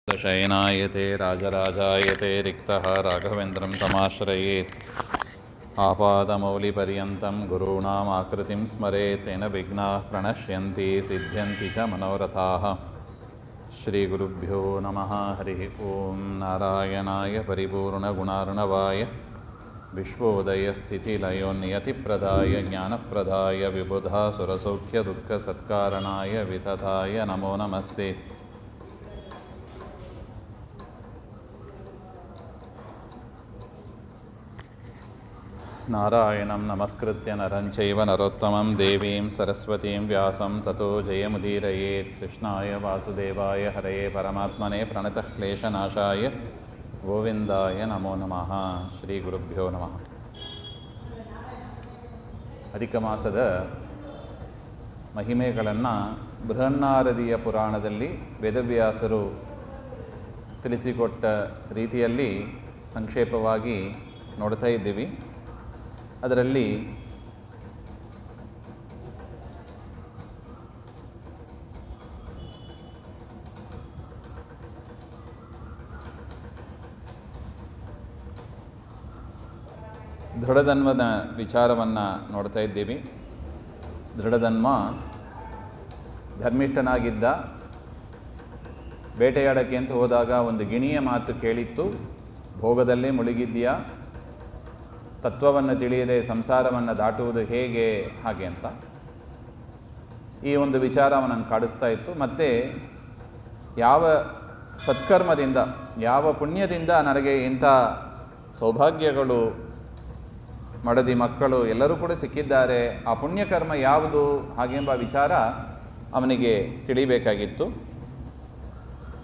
शयनायते राजराजायते रिक्तः राघवेन्द्रं तमाश्रयेत् आपादमौलिपर्यन्तं गुरूणामाकृतिं स्मरेत् तेन विघ्नाः प्रणश्यन्ति सिद्ध्यन्ति च मनोरथाः। श्रीगुरुभ्यो नमः। हरिः ओं। नारायणाय परिपूर्णगुणार्णवाय विश्वोदयस्थितिलयोन्नियतिप्रदाय ज्ञानप्रदाय विबुधासुरसौख्यदुःखसत्कारणाय वितताय नमो नमस्ते। नारायणं नमस्कृत्य नरं चैव नरोत्तमं देवीं सरस्वतीं व्यासं ततो जयमुदीरयेत्। कृष्णाय वासुदेवाय हरये परमात्मने प्रणतः क्लेशनाशाय ಗೋವಿಂದಾಯ ನಮೋ ನಮಃ. ಶ್ರೀ ಗುರುಭ್ಯೋ ನಮಃ. ಅಧಿಕ ಮಾಸದ ಮಹಿಮೆಗಳನ್ನು ಬೃಹನ್ನಾರದೀಯ ಪುರಾಣದಲ್ಲಿ ವೇದವ್ಯಾಸರು ತಿಳಿಸಿಕೊಟ್ಟ ರೀತಿಯಲ್ಲಿ ಸಂಕ್ಷೇಪವಾಗಿ ನೋಡ್ತಾ ಇದ್ದೀವಿ. ಅದರಲ್ಲಿ ದೃಢಧನ್ವನ ವಿಚಾರವನ್ನು ನೋಡ್ತಾ ಇದ್ದೀವಿ. ದೃಢಧನ್ವ ಧರ್ಮಿಷ್ಠನಾಗಿದ್ದ. ಬೇಟೆಯಾಡಕ್ಕೆ ಅಂತ ಹೋದಾಗ ಒಂದು ಗಿಣಿಯ ಮಾತು ಕೇಳಿತ್ತು, ಭೋಗದಲ್ಲೇ ಮುಳುಗಿದ್ದೀಯಾ, ತತ್ವವನ್ನು ತಿಳಿಯದೆ ಸಂಸಾರವನ್ನು ದಾಟುವುದು ಹೇಗೆ, ಹಾಗೆ ಅಂತ ಈ ಒಂದು ವಿಚಾರ ಅವನನ್ನು ಕಾಡಿಸ್ತಾ ಇತ್ತು. ಮತ್ತು ಯಾವ ಸತ್ಕರ್ಮದಿಂದ, ಯಾವ ಪುಣ್ಯದಿಂದ ನನಗೆ ಇಂಥ ಸೌಭಾಗ್ಯಗಳು, ಮಡದಿ ಮಕ್ಕಳು ಎಲ್ಲರೂ ಕೂಡ ಸಿಕ್ಕಿದ್ದಾರೆ, ಆ ಪುಣ್ಯಕರ್ಮ ಯಾವುದು ಹಾಗೆಂಬ ವಿಚಾರ ಅವನಿಗೆ ತಿಳಿಬೇಕಾಗಿತ್ತು.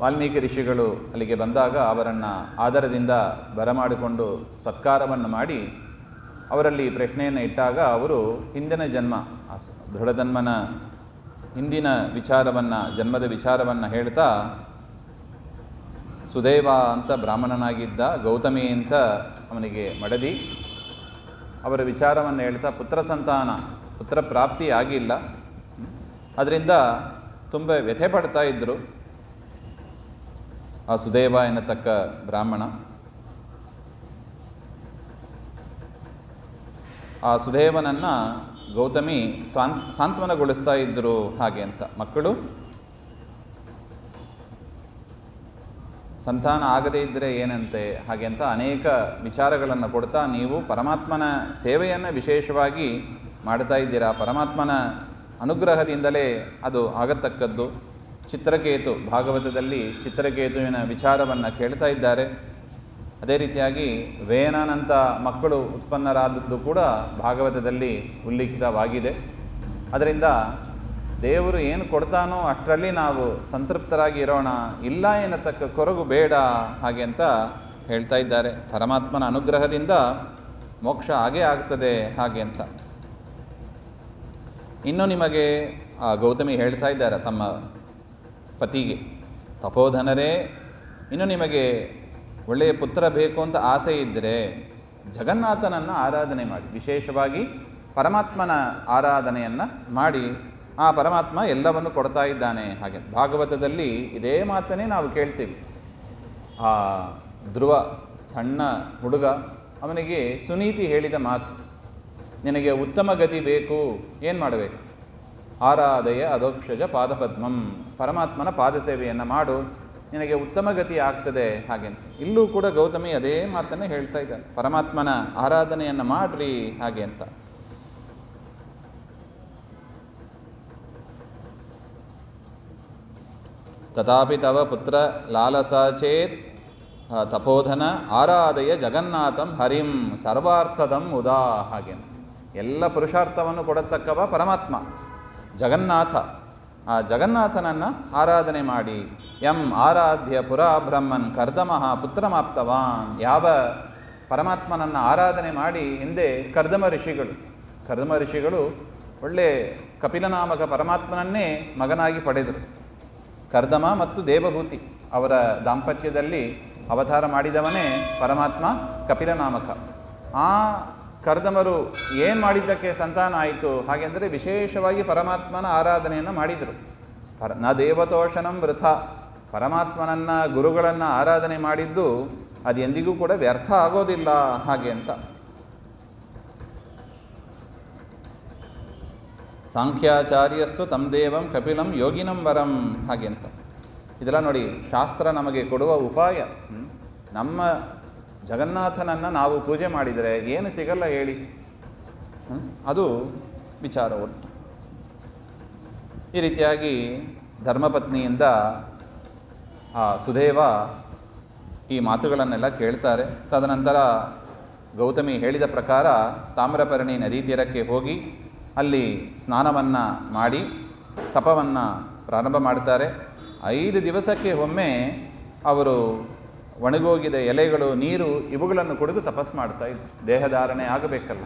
ವಾಲ್ಮೀಕಿ ಋಷಿಗಳು ಅಲ್ಲಿಗೆ ಬಂದಾಗ ಅವರನ್ನು ಆದರದಿಂದ ಬರಮಾಡಿಕೊಂಡು ಸತ್ಕಾರವನ್ನು ಮಾಡಿ ಅವರಲ್ಲಿ ಪ್ರಶ್ನೆಯನ್ನು ಇಟ್ಟಾಗ ಅವರು ಹಿಂದಿನ ಜನ್ಮ, ದೃಢಧನ್ವನ ಹಿಂದಿನ ವಿಚಾರವನ್ನು, ಜನ್ಮದ ವಿಚಾರವನ್ನು ಹೇಳ್ತಾ, ಸುದೇವ ಅಂತ ಬ್ರಾಹ್ಮಣನಾಗಿದ್ದ, ಗೌತಮಿ ಅಂತ ಅವನಿಗೆ ಮಡದಿ, ಅವರ ವಿಚಾರವನ್ನು ಹೇಳ್ತಾ ಪುತ್ರ ಸಂತಾನ, ಪುತ್ರ ಪ್ರಾಪ್ತಿ ಆಗಿಲ್ಲ, ಅದರಿಂದ ತುಂಬ ವ್ಯಥೆ ಪಡ್ತಾ ಇದ್ದರು ಆ ಸುದೇವ ಎನ್ನತಕ್ಕ ಬ್ರಾಹ್ಮಣ. ಆ ಸುದೇವನನ್ನು ಗೌತಮಿ ಸಾಂತ್ವನಗೊಳಿಸ್ತಾ ಇದ್ದರು ಹಾಗೆ ಅಂತ. ಮಕ್ಕಳು ಸಂತಾನ ಆಗದೇ ಇದ್ದರೆ ಏನಂತೆ ಹಾಗೆ ಅಂತ ಅನೇಕ ವಿಚಾರಗಳನ್ನು ಕೊಡ್ತಾ, ನೀವು ಪರಮಾತ್ಮನ ಸೇವೆಯನ್ನು ವಿಶೇಷವಾಗಿ ಮಾಡ್ತಾ ಇದ್ದೀರಾ, ಪರಮಾತ್ಮನ ಅನುಗ್ರಹದಿಂದಲೇ ಅದು ಆಗತಕ್ಕದ್ದು. ಚಿತ್ರಕೇತು, ಭಾಗವತದಲ್ಲಿ ಚಿತ್ರಕೇತುವಿನ ವಿಚಾರವನ್ನು ಕೇಳ್ತಾ ಇದ್ದಾರೆ. ಅದೇ ರೀತಿಯಾಗಿ ವೇನನಂಥ ಮಕ್ಕಳು ಉತ್ಪನ್ನರಾದದ್ದು ಕೂಡ ಭಾಗವತದಲ್ಲಿ ಉಲ್ಲೇಖಿತವಾಗಿದೆ. ಅದರಿಂದ ದೇವರು ಏನು ಕೊಡ್ತಾನೋ ಅಷ್ಟರಲ್ಲಿ ನಾವು ಸಂತೃಪ್ತರಾಗಿ ಇರೋಣ, ಇಲ್ಲ ಎನ್ನತಕ್ಕ ಕೊರಗು ಬೇಡ ಹಾಗೆ ಅಂತ ಹೇಳ್ತಾ ಇದ್ದಾರೆ. ಪರಮಾತ್ಮನ ಅನುಗ್ರಹದಿಂದ ಮೋಕ್ಷ ಆಗೇ ಆಗ್ತದೆ ಹಾಗೆ ಅಂತ. ಇನ್ನು ನಿಮಗೆ ಆ ಗೌತಮಿ ಹೇಳ್ತಾ ಇದ್ದಾರೆ ತಮ್ಮ ಪತಿಗೆ, ತಪೋಧನರೇ, ಇನ್ನು ನಿಮಗೆ ಒಳ್ಳೆಯ ಪುತ್ರ ಬೇಕು ಅಂತ ಆಸೆ ಇದ್ದರೆ ಜಗನ್ನಾಥನನ್ನು ಆರಾಧನೆ ಮಾಡಿ, ವಿಶೇಷವಾಗಿ ಪರಮಾತ್ಮನ ಆರಾಧನೆಯನ್ನು ಮಾಡಿ, ಆ ಪರಮಾತ್ಮ ಎಲ್ಲವನ್ನು ಕೊಡ್ತಾ ಇದ್ದಾನೆ ಹಾಗೆ. ಭಾಗವತದಲ್ಲಿ ಇದೇ ಮಾತನ್ನೇ ನಾವು ಕೇಳ್ತೀವಿ. ಆ ಧ್ರುವ ಸಣ್ಣ ಹುಡುಗ, ಅವನಿಗೆ ಸುನೀತಿ ಹೇಳಿದ ಮಾತು, ನಿನಗೆ ಉತ್ತಮ ಗತಿ ಬೇಕು, ಏನು ಮಾಡಬೇಕು? ಆರಾಧಯ ಅಧೋಕ್ಷಜ ಪಾದಪದ್ಮಂ, ಪರಮಾತ್ಮನ ಪಾದಸೇವೆಯನ್ನು ಮಾಡು, ನಿನಗೆ ಉತ್ತಮ ಗತಿ ಆಗ್ತದೆ ಹಾಗೆ ಅಂತ. ಇಲ್ಲೂ ಕೂಡ ಗೌತಮಿ ಅದೇ ಮಾತನ್ನೇ ಹೇಳ್ತಾ ಇದ್ದಾನೆ, ಪರಮಾತ್ಮನ ಆರಾಧನೆಯನ್ನು ಮಾಡ್ರಿ ಹಾಗೆ ಅಂತ. ತಥಾಪಿ ತವ ಪುತ್ರ ಲಾಲಸಾ ಚೇತ್ ತಪೋಧನ ಆರಾಧಯ ಜಗನ್ನಾಥಂ ಹರಿಂ ಸರ್ವಾರ್ಥದಂ ಉದಾ ಹಾಗೆ. ಎಲ್ಲ ಪುರುಷಾರ್ಥವನ್ನು ಕೊಡತಕ್ಕವ ಪರಮಾತ್ಮ ಜಗನ್ನಾಥ. ಆ ಜಗನ್ನಾಥನನ್ನು ಆರಾಧನೆ ಮಾಡಿ. ಎಂ ಆರಾಧ್ಯ ಪುರಾ ಬ್ರಹ್ಮನ್ ಕರ್ದಮಃ ಪುತ್ರಮಾಪ್ತವಾನ್. ಯಾವ ಪರಮಾತ್ಮನನ್ನು ಆರಾಧನೆ ಮಾಡಿ ಹಿಂದೆ ಕರ್ದಮ ಋಷಿಗಳು ಒಳ್ಳೆ ಕಪಿಲನಾಮಕ ಪರಮಾತ್ಮನನ್ನೇ ಮಗನಾಗಿ ಪಡೆದರು. ಕರ್ದಮ ಮತ್ತು ದೇವಹೂತಿ ಅವರ ದಾಂಪತ್ಯದಲ್ಲಿ ಅವತಾರ ಮಾಡಿದವನೇ ಪರಮಾತ್ಮ ಕಪಿಲನಾಮಕ. ಆ ಕರ್ದಮರು ಏನು ಮಾಡಿದ್ದಕ್ಕೆ ಸಂತಾನ ಆಯಿತು ಹಾಗೆಂದರೆ ವಿಶೇಷವಾಗಿ ಪರಮಾತ್ಮನ ಆರಾಧನೆಯನ್ನು ಮಾಡಿದರು. ನ ದೇವತೋಷಣಂ ವೃಥ, ಪರಮಾತ್ಮನನ್ನು ಗುರುಗಳನ್ನು ಆರಾಧನೆ ಮಾಡಿದ್ದು ಅದು ಎಂದಿಗೂ ಕೂಡ ವ್ಯರ್ಥ ಆಗೋದಿಲ್ಲ ಹಾಗೆ ಅಂತ. ಸಾಂಖ್ಯಾಚಾರ್ಯಸ್ತು ತಂ ದೇವಂ ಕಪಿಲಂ ಯೋಗಿನಂ ವರಂ ಹಾಗೆ ಅಂತ. ಇದೆಲ್ಲ ನೋಡಿ ಶಾಸ್ತ್ರ ನಮಗೆ ಕೊಡುವ ಉಪಾಯ. ನಮ್ಮ ಜಗನ್ನಾಥನನ್ನು ನಾವು ಪೂಜೆ ಮಾಡಿದರೆ ಏನು ಸಿಗಲ್ಲ ಹೇಳಿ, ಅದು ವಿಚಾರ ಒಟ್ಟು. ಈ ರೀತಿಯಾಗಿ ಧರ್ಮಪತ್ನಿಯಿಂದ ಆ ಸುದೇವ ಈ ಮಾತುಗಳನ್ನೆಲ್ಲ ಕೇಳ್ತಾರೆ. ತದನಂತರ ಗೌತಮಿ ಹೇಳಿದ ಪ್ರಕಾರ ತಾಮ್ರಪರ್ಣಿ ನದಿ ತೀರಕ್ಕೆ ಹೋಗಿ ಅಲ್ಲಿ ಸ್ನಾನವನ್ನು ಮಾಡಿ ತಪವನ್ನು ಪ್ರಾರಂಭ ಮಾಡ್ತಾರೆ. 5 ದಿವಸಕ್ಕೆ ಒಮ್ಮೆ ಅವರು ಒಣಗೋಗಿದ ಎಲೆಗಳು, ನೀರು ಇವುಗಳನ್ನು ಕುಡಿದು ತಪಸ್ಸು ಮಾಡ್ತಾ ಇದ್ರು. ದೇಹಧಾರಣೆ ಆಗಬೇಕಲ್ಲ.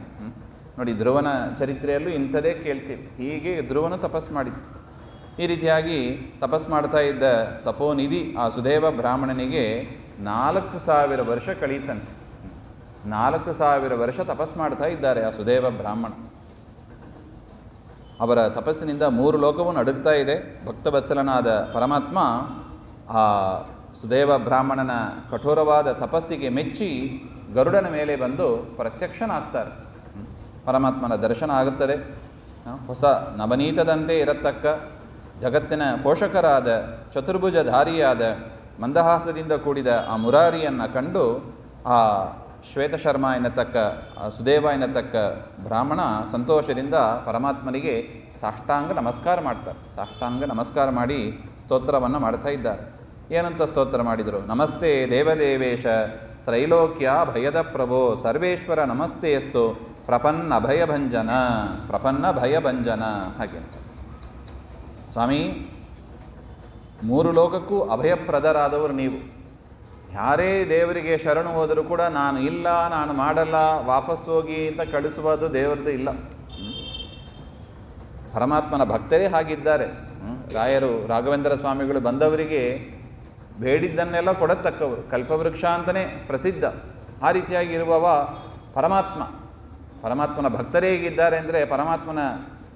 ನೋಡಿ, ಧ್ರುವನ ಚರಿತ್ರೆಯಲ್ಲೂ ಇಂಥದೇ ಕೇಳ್ತೀವಿ. ಹೀಗೆ ಧ್ರುವನು ತಪಸ್ಸು ಮಾಡಿತು. ಈ ರೀತಿಯಾಗಿ ತಪಸ್ಸು ಮಾಡ್ತಾ ಇದ್ದ ತಪೋನಿಧಿ ಆ ಸುದೇವ ಬ್ರಾಹ್ಮಣನಿಗೆ 4000 ವರ್ಷ ಕಳೀತಂತೆ. 4000 ವರ್ಷ ತಪಸ್ಸು ಮಾಡ್ತಾ ಇದ್ದಾರೆ ಆ ಸುದೇವ ಬ್ರಾಹ್ಮಣ. ಅವರ ತಪಸ್ಸಿನಿಂದ 3 ಲೋಕವೂ ನಡುಗ್ತಾ ಇದೆ. ಭಕ್ತವತ್ಸಲನಾದ ಪರಮಾತ್ಮ ಆ ಸುದೇವ ಬ್ರಾಹ್ಮಣನ ಕಠೋರವಾದ ತಪಸ್ಸಿಗೆ ಮೆಚ್ಚಿ ಗರುಡನ ಮೇಲೆ ಬಂದು ಪ್ರತ್ಯಕ್ಷನಾಗ್ತಾರೆ. ಪರಮಾತ್ಮನ ದರ್ಶನ ಆಗುತ್ತದೆ. ಹೊಸ ನವನೀತದಂತೆ ಇರತಕ್ಕ ಜಗತ್ತಿನ ಪೋಷಕರಾದ ಚತುರ್ಭುಜಧಾರಿಯಾದ ಮಂದಹಾಸದಿಂದ ಕೂಡಿದ ಆ ಮುರಾರಿಯನ್ನು ಕಂಡು ಆ ಶ್ವೇತಶರ್ಮ ಎನ್ನತಕ್ಕ ಸುದೇವ ಎನ್ನತಕ್ಕ ಬ್ರಾಹ್ಮಣ ಸಂತೋಷದಿಂದ ಪರಮಾತ್ಮನಿಗೆ ಸಾಷ್ಟಾಂಗ ನಮಸ್ಕಾರ ಮಾಡ್ತಾರೆ. ಸಾಷ್ಟಾಂಗ ನಮಸ್ಕಾರ ಮಾಡಿ ಸ್ತೋತ್ರವನ್ನು ಮಾಡ್ತಾ ಇದ್ದಾರೆ. ಏನಂತ ಸ್ತೋತ್ರ ಮಾಡಿದರು? ನಮಸ್ತೆ ದೇವದೇವೇಶ ತ್ರೈಲೋಕ್ಯ ಭಯದ ಪ್ರಭೋ ಸರ್ವೇಶ್ವರ ನಮಸ್ತೆಯಸ್ತು ಪ್ರಪನ್ನ ಭಯಭಂಜನ ಪ್ರಪನ್ನ ಭಯಭಂಜನ ಹಾಗೆ. ಸ್ವಾಮಿ, 3 ಲೋಕಕ್ಕೂ ಅಭಯಪ್ರದರಾದವರು ನೀವು. ಯಾರೇ ದೇವರಿಗೆ ಶರಣು ಹೋದರೂ ಕೂಡ ನಾನು ಇಲ್ಲ, ನಾನು ಮಾಡಲ್ಲ, ವಾಪಸ್ ಹೋಗಿ ಅಂತ ಕಳಿಸುವುದು ದೇವರದ್ದು ಇಲ್ಲ. ಪರಮಾತ್ಮನ ಭಕ್ತರೇ ಹಾಗಿದ್ದಾರೆ. ರಾಯರು ರಾಘವೇಂದ್ರ ಸ್ವಾಮಿಗಳು ಬಂದವರಿಗೆ ಬೇಡಿದ್ದನ್ನೆಲ್ಲ ಕೊಡತಕ್ಕವರು, ಕಲ್ಪವೃಕ್ಷ ಅಂತಲೇ ಪ್ರಸಿದ್ಧ. ಆ ರೀತಿಯಾಗಿ ಇರುವವ ಪರಮಾತ್ಮ. ಪರಮಾತ್ಮನ ಭಕ್ತರೇ ಹೇಗಿದ್ದಾರೆ ಅಂದರೆ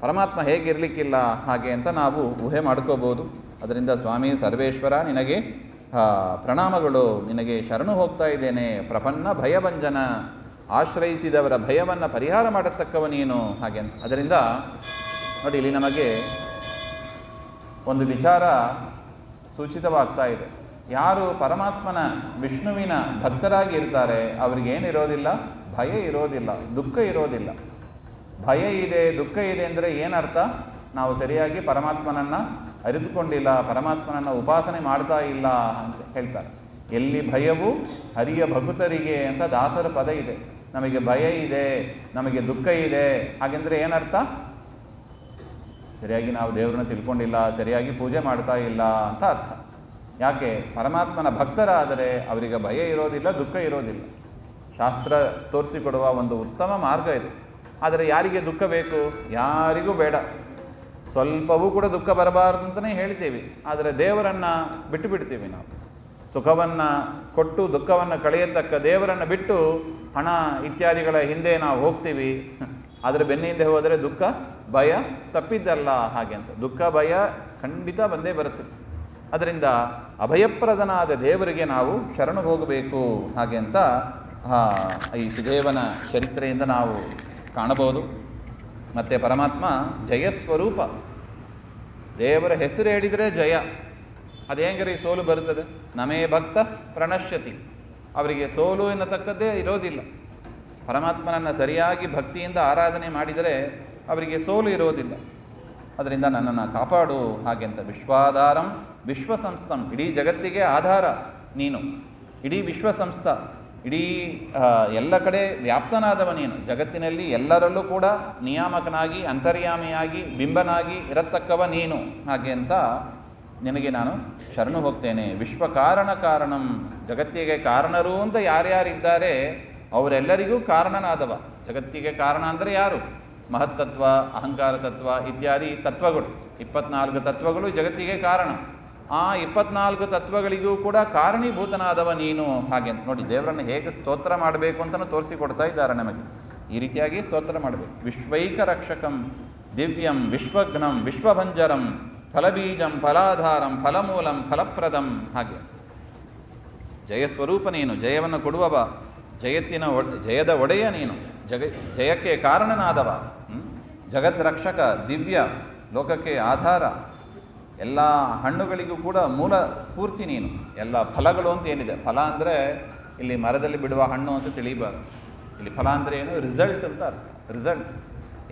ಪರಮಾತ್ಮ ಹೇಗಿರಲಿಕ್ಕಿಲ್ಲ ಹಾಗೆ ಅಂತ ನಾವು ಊಹೆ ಮಾಡ್ಕೋಬೋದು. ಅದರಿಂದ ಸ್ವಾಮಿ ಸರ್ವೇಶ್ವರ, ನಿನಗೆ ಪ್ರಣಾಮಗಳು, ನಿನಗೆ ಶರಣು ಹೋಗ್ತಾ ಇದ್ದೇನೆ. ಪ್ರಪನ್ನ ಭಯಭಂಜನ, ಆಶ್ರಯಿಸಿದವರ ಭಯವನ್ನು ಪರಿಹಾರ ಮಾಡತಕ್ಕವ ನೀನು ಹಾಗೆ ಅಂತ. ಅದರಿಂದ ನೋಡಿ, ಇಲ್ಲಿ ನಮಗೆ ಒಂದು ವಿಚಾರ ಸೂಚಿತವಾಗ್ತಾ ಇದೆ. ಯಾರು ಪರಮಾತ್ಮನ ವಿಷ್ಣುವಿನ ಭಕ್ತರಾಗಿ ಇರ್ತಾರೆ ಅವರಿಗೇನಿರೋದಿಲ್ಲ? ಭಯ ಇರೋದಿಲ್ಲ, ದುಃಖ ಇರೋದಿಲ್ಲ. ಭಯ ಇದೆ, ದುಃಖ ಇದೆ ಅಂದರೆ ಏನರ್ಥ? ನಾವು ಸರಿಯಾಗಿ ಪರಮಾತ್ಮನನ್ನು ಅರಿತುಕೊಂಡಿಲ್ಲ, ಪರಮಾತ್ಮನನ್ನು ಉಪಾಸನೆ ಮಾಡ್ತಾ ಇಲ್ಲ ಅಂತ ಹೇಳ್ತಾರೆ. ಎಲ್ಲಿ ಭಯವು ಹರಿಯ ಭಕುತರಿಗೆ ಅಂತ ದಾಸರ ಪದ ಇದೆ. ನಮಗೆ ಭಯ ಇದೆ, ನಮಗೆ ದುಃಖ ಇದೆ ಹಾಗೆಂದರೆ ಏನರ್ಥ? ಸರಿಯಾಗಿ ನಾವು ದೇವರನ್ನ ತಿಳ್ಕೊಂಡಿಲ್ಲ, ಸರಿಯಾಗಿ ಪೂಜೆ ಮಾಡ್ತಾ ಇಲ್ಲ ಅಂತ ಅರ್ಥ. ಯಾಕೆ? ಪರಮಾತ್ಮನ ಭಕ್ತರಾದರೆ ಅವರಿಗೆ ಭಯ ಇರೋದಿಲ್ಲ, ದುಃಖ ಇರೋದಿಲ್ಲ. ಶಾಸ್ತ್ರ ತೋರಿಸಿಕೊಡುವ ಒಂದು ಉತ್ತಮ ಮಾರ್ಗ ಇದು. ಆದರೆ ಯಾರಿಗೆ ದುಃಖ ಬೇಕು? ಯಾರಿಗೂ ಬೇಡ. ಸ್ವಲ್ಪವೂ ಕೂಡ ದುಃಖ ಬರಬಾರದು ಅಂತಲೇ ಹೇಳ್ತೀವಿ. ಆದರೆ ದೇವರನ್ನು ಬಿಟ್ಟು ಬಿಡ್ತೀವಿ ನಾವು. ಸುಖವನ್ನು ಕೊಟ್ಟು ದುಃಖವನ್ನು ಕಳೆಯತಕ್ಕ ದೇವರನ್ನು ಬಿಟ್ಟು ಹಣ ಇತ್ಯಾದಿಗಳ ಹಿಂದೆ ನಾವು ಹೋಗ್ತೀವಿ. ಆದರೆ ಬೆನ್ನ ಹಿಂದೆ ಹೋದರೆ ದುಃಖ ಭಯ ತಪ್ಪಿದ್ದಲ್ಲ ಹಾಗೆ ಅಂತ. ದುಃಖ ಭಯ ಖಂಡಿತ ಬಂದೇ ಬರುತ್ತೆ. ಅದರಿಂದ ಅಭಯಪ್ರದನಾದ ದೇವರಿಗೆ ನಾವು ಶರಣು ಹೋಗಬೇಕು ಹಾಗೆ ಅಂತ ಈ ಸುದೇವನ ಚರಿತ್ರೆಯಿಂದ ನಾವು ಕಾಣಬಹುದು. ಮತ್ತು ಪರಮಾತ್ಮ ಜಯಸ್ವರೂಪ. ದೇವರ ಹೆಸರು ಹೇಳಿದರೆ ಜಯ. ಅದು ಹೆಂಗರಿ ಸೋಲು ಬರುತ್ತದೆ? ನಮೇ ಭಕ್ತ ಪ್ರಣಶ್ಯತಿ. ಅವರಿಗೆ ಸೋಲು ಎನ್ನತಕ್ಕದ್ದೇ ಇರೋದಿಲ್ಲ. ಪರಮಾತ್ಮನನ್ನು ಸರಿಯಾಗಿ ಭಕ್ತಿಯಿಂದ ಆರಾಧನೆ ಮಾಡಿದರೆ ಅವರಿಗೆ ಸೋಲು ಇರೋದಿಲ್ಲ. ಅದರಿಂದ ನನ್ನನ್ನು ಕಾಪಾಡು ಹಾಗೆ ಅಂತ. ವಿಶ್ವಾಧಾರಂ ವಿಶ್ವಸಂಸ್ಥಂ, ಇಡೀ ಜಗತ್ತಿಗೆ ಆಧಾರ ನೀನು. ಇಡೀ ವಿಶ್ವಸಂಸ್ಥ, ಇಡೀ ಎಲ್ಲ ಕಡೆ ವ್ಯಾಪ್ತನಾದವ ನೀನು. ಜಗತ್ತಿನಲ್ಲಿ ಎಲ್ಲರಲ್ಲೂ ಕೂಡ ನಿಯಾಮಕನಾಗಿ, ಅಂತರ್ಯಾಮಿಯಾಗಿ, ಬಿಂಬನಾಗಿ ಇರತಕ್ಕವ ನೀನು ಹಾಗೆ ಅಂತ ನಿನಗೆ ನಾನು ಶರಣು ಹೋಗ್ತೇನೆ. ವಿಶ್ವಕಾರಣ ಕಾರಣಂ, ಜಗತ್ತಿಗೆ ಕಾರಣರು ಅಂತ ಯಾರ್ಯಾರಿದ್ದಾರೆ ಅವರೆಲ್ಲರಿಗೂ ಕಾರಣನಾದವ. ಜಗತ್ತಿಗೆ ಕಾರಣ ಅಂದರೆ ಯಾರು? ಮಹತ್ತತ್ವ, ಅಹಂಕಾರ ತತ್ವ ಇತ್ಯಾದಿ ತತ್ವಗಳು, 24 ತತ್ವಗಳು ಜಗತ್ತಿಗೆ ಕಾರಣ. ಆ 24 ತತ್ವಗಳಿಗೂ ಕೂಡ ಕಾರಣೀಭೂತನಾದವ ನೀನು ಹಾಗೆ ಅಂತ. ನೋಡಿ, ದೇವರನ್ನು ಹೇಗೆ ಸ್ತೋತ್ರ ಮಾಡಬೇಕು ಅಂತಲೂ ತೋರಿಸಿಕೊಡ್ತಾ ಇದ್ದಾರೆ ನಮಗೆ. ಈ ರೀತಿಯಾಗಿ ಸ್ತೋತ್ರ ಮಾಡಬೇಕು. ವಿಶ್ವೈಕ ರಕ್ಷಕಂ ದಿವ್ಯಂ ವಿಶ್ವಘ್ನಂ ವಿಶ್ವಭಂಜರಂ ಫಲಬೀಜಂ ಫಲಾಧಾರಂ ಫಲಮೂಲಂ ಫಲಪ್ರದಂ. ಹಾಗೆ ಜಯಸ್ವರೂಪ ನೀನು, ಜಯವನ್ನು ಕೊಡುವವ, ಜಯದ ಒಡೆಯ ನೀನು, ಜಯಕ್ಕೆ ಕಾರಣನಾದವ, ಜಗದ್ರಕ್ಷಕ, ದಿವ್ಯ, ಲೋಕಕ್ಕೆ ಆಧಾರ, ಎಲ್ಲ ಹಣ್ಣುಗಳಿಗೂ ಕೂಡ ಮೂಲ ಪೂರ್ತಿ ನೀನು. ಎಲ್ಲ ಫಲಗಳು ಅಂತ ಏನಿದೆ, ಫಲ ಅಂದರೆ ಇಲ್ಲಿ ಮರದಲ್ಲಿ ಬಿಡುವ ಹಣ್ಣು ಅಂತ ತಿಳಿಯಬಾರ್ದು. ಇಲ್ಲಿ ಫಲ ಅಂದರೆ ಏನು, ರಿಸಲ್ಟ್ ಅಂತ ಅರ್ಥ. ರಿಸಲ್ಟ್,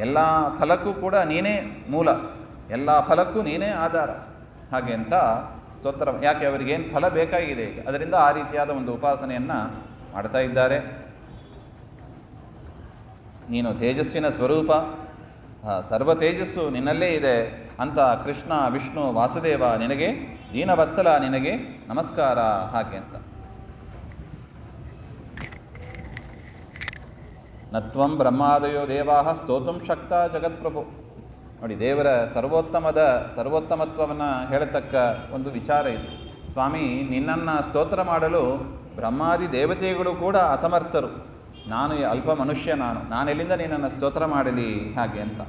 ಎಲ್ಲ ಫಲಕ್ಕೂ ಕೂಡ ನೀನೇ ಮೂಲ, ಎಲ್ಲ ಫಲಕ್ಕೂ ನೀನೇ ಆಧಾರ. ಹಾಗೆ ಅಂತ ಸ್ತೋತ್ರ. ಯಾಕೆ ಅವರಿಗೇನು ಫಲ ಬೇಕಾಗಿದೆ ಈಗ, ಅದರಿಂದ ಆ ರೀತಿಯಾದ ಒಂದು ಉಪಾಸನೆಯನ್ನು ಮಾಡ್ತಾ ಇದ್ದಾರೆ. ನೀನು ತೇಜಸ್ಸಿನ ಸ್ವರೂಪ, ಸರ್ವ ತೇಜಸ್ಸು ನಿನ್ನಲ್ಲೇ ಇದೆ ಅಂತ ಕೃಷ್ಣ, ವಿಷ್ಣು, ವಾಸುದೇವ ನಿನಗೆ, ದೀನವತ್ಸಲ ನಿನಗೆ ನಮಸ್ಕಾರ. ಹಾಗೆ ಅಂತ ನತ್ವಂ ಬ್ರಹ್ಮಾದಯೋ ದೇವಾ ಸ್ತೋತುಂ ಶಕ್ತ ಜಗತ್ಪ್ರಭು. ನೋಡಿ, ದೇವರ ಸರ್ವೋತ್ತಮತ್ವವನ್ನು ಹೇಳತಕ್ಕ ಒಂದು ವಿಚಾರ ಇದು. ಸ್ವಾಮಿ, ನಿನ್ನನ್ನು ಸ್ತೋತ್ರ ಮಾಡಲು ಬ್ರಹ್ಮಾದಿ ದೇವತೆಗಳು ಕೂಡ ಅಸಮರ್ಥರು. ನಾನು ಅಲ್ಪ ಮನುಷ್ಯ, ನಾನೆಲ್ಲಿಂದ ನಿನ್ನನ್ನು ಸ್ತೋತ್ರ ಮಾಡಲಿ? ಹಾಗೆ ಅಂತ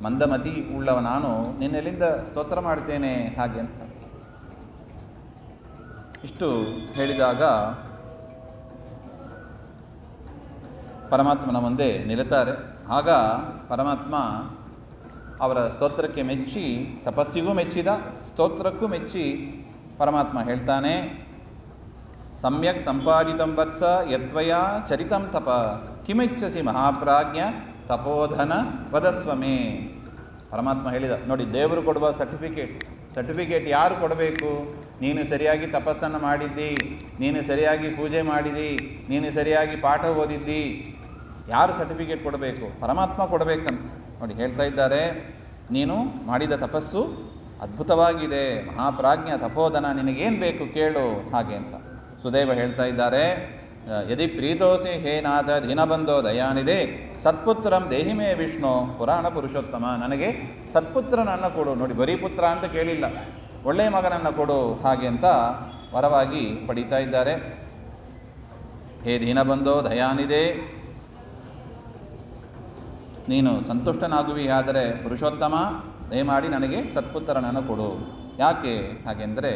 ಮಂದಮತಿ ಉಳ್ಳವ ನಾನು ನಿನ್ನೆಲ್ಲಿಂದ ಸ್ತೋತ್ರ ಮಾಡ್ತೇನೆ? ಹಾಗೆ ಅಂತ ಇಷ್ಟು ಹೇಳಿದಾಗ ಪರಮಾತ್ಮನ ಮುಂದೆ ನಿಲ್ಲುತ್ತಾರೆ. ಆಗ ಪರಮಾತ್ಮ ಅವರ ಸ್ತೋತ್ರಕ್ಕೆ ಮೆಚ್ಚಿ, ತಪಸ್ಸಿಗೂ ಮೆಚ್ಚಿದ, ಸ್ತೋತ್ರಕ್ಕೂ ಮೆಚ್ಚಿ ಪರಮಾತ್ಮ ಹೇಳ್ತಾನೆ, ಸಮ್ಯಕ್ ಸಂಪಾದಿತಂ ವತ್ಸ ಯತ್ವಯ ಚರಿತಂ ತಪ ಕಿಮಿಚ್ಛಸಿ ಮಹಾಪ್ರಾಜ್ಞ ತಪೋಧನ ವದಸ್ವಮೇ. ಪರಮಾತ್ಮ ಹೇಳಿದ. ನೋಡಿ, ದೇವರು ಕೊಡುವ ಸರ್ಟಿಫಿಕೇಟ್ ಯಾರು ಕೊಡಬೇಕು? ನೀನು ಸರಿಯಾಗಿ ತಪಸ್ಸನ್ನು ಮಾಡಿದ್ದಿ, ನೀನು ಸರಿಯಾಗಿ ಪೂಜೆ ಮಾಡಿದಿ, ನೀನು ಸರಿಯಾಗಿ ಪಾಠ ಓದಿದ್ದಿ, ಯಾರು ಸರ್ಟಿಫಿಕೇಟ್ ಕೊಡಬೇಕು? ಪರಮಾತ್ಮ ಕೊಡಬೇಕಂತ. ನೋಡಿ, ಹೇಳ್ತಾ ಇದ್ದಾರೆ, ನೀನು ಮಾಡಿದ ತಪಸ್ಸು ಅದ್ಭುತವಾಗಿದೆ, ಮಹಾಪ್ರಾಜ್ಞ ತಪೋಧನ, ನಿನಗೇನು ಬೇಕು ಕೇಳು. ಹಾಗೆ ಅಂತ ಸುದೇವ ಹೇಳ್ತಾ ಇದ್ದಾರೆ, ಯದಿ ಪ್ರೀತೋಸಿ ಹೇ ನಾಥ ದೀನಬಂಧೋ ದಯಾನಿದೆ ಸತ್ಪುತ್ರಂ ದೇಹಿಮೇ ವಿಷ್ಣು ಪುರಾಣ ಪುರುಷೋತ್ತಮ. ನನಗೆ ಸತ್ಪುತ್ರನನ್ನು ಕೊಡು. ನೋಡಿ, ಬರೀ ಪುತ್ರ ಅಂತ ಕೇಳಿಲ್ಲ, ಒಳ್ಳೆಯ ಮಗನನ್ನು ಕೊಡು. ಹಾಗೆ ಅಂತ ವರವಾಗಿ ಪಡೀತಾ ಇದ್ದಾರೆ. ಹೇ ದೀನಬಂಧೋ ದಯಾನಿದೆ, ನೀನು ಸಂತುಷ್ಟನಾಗುವಿಯಾದರೆ ಪುರುಷೋತ್ತಮ, ದಯಮಾಡಿ ನನಗೆ ಸತ್ಪುತ್ರನನ್ನು ಕೊಡು. ಯಾಕೆ ಹಾಗೆಂದರೆ,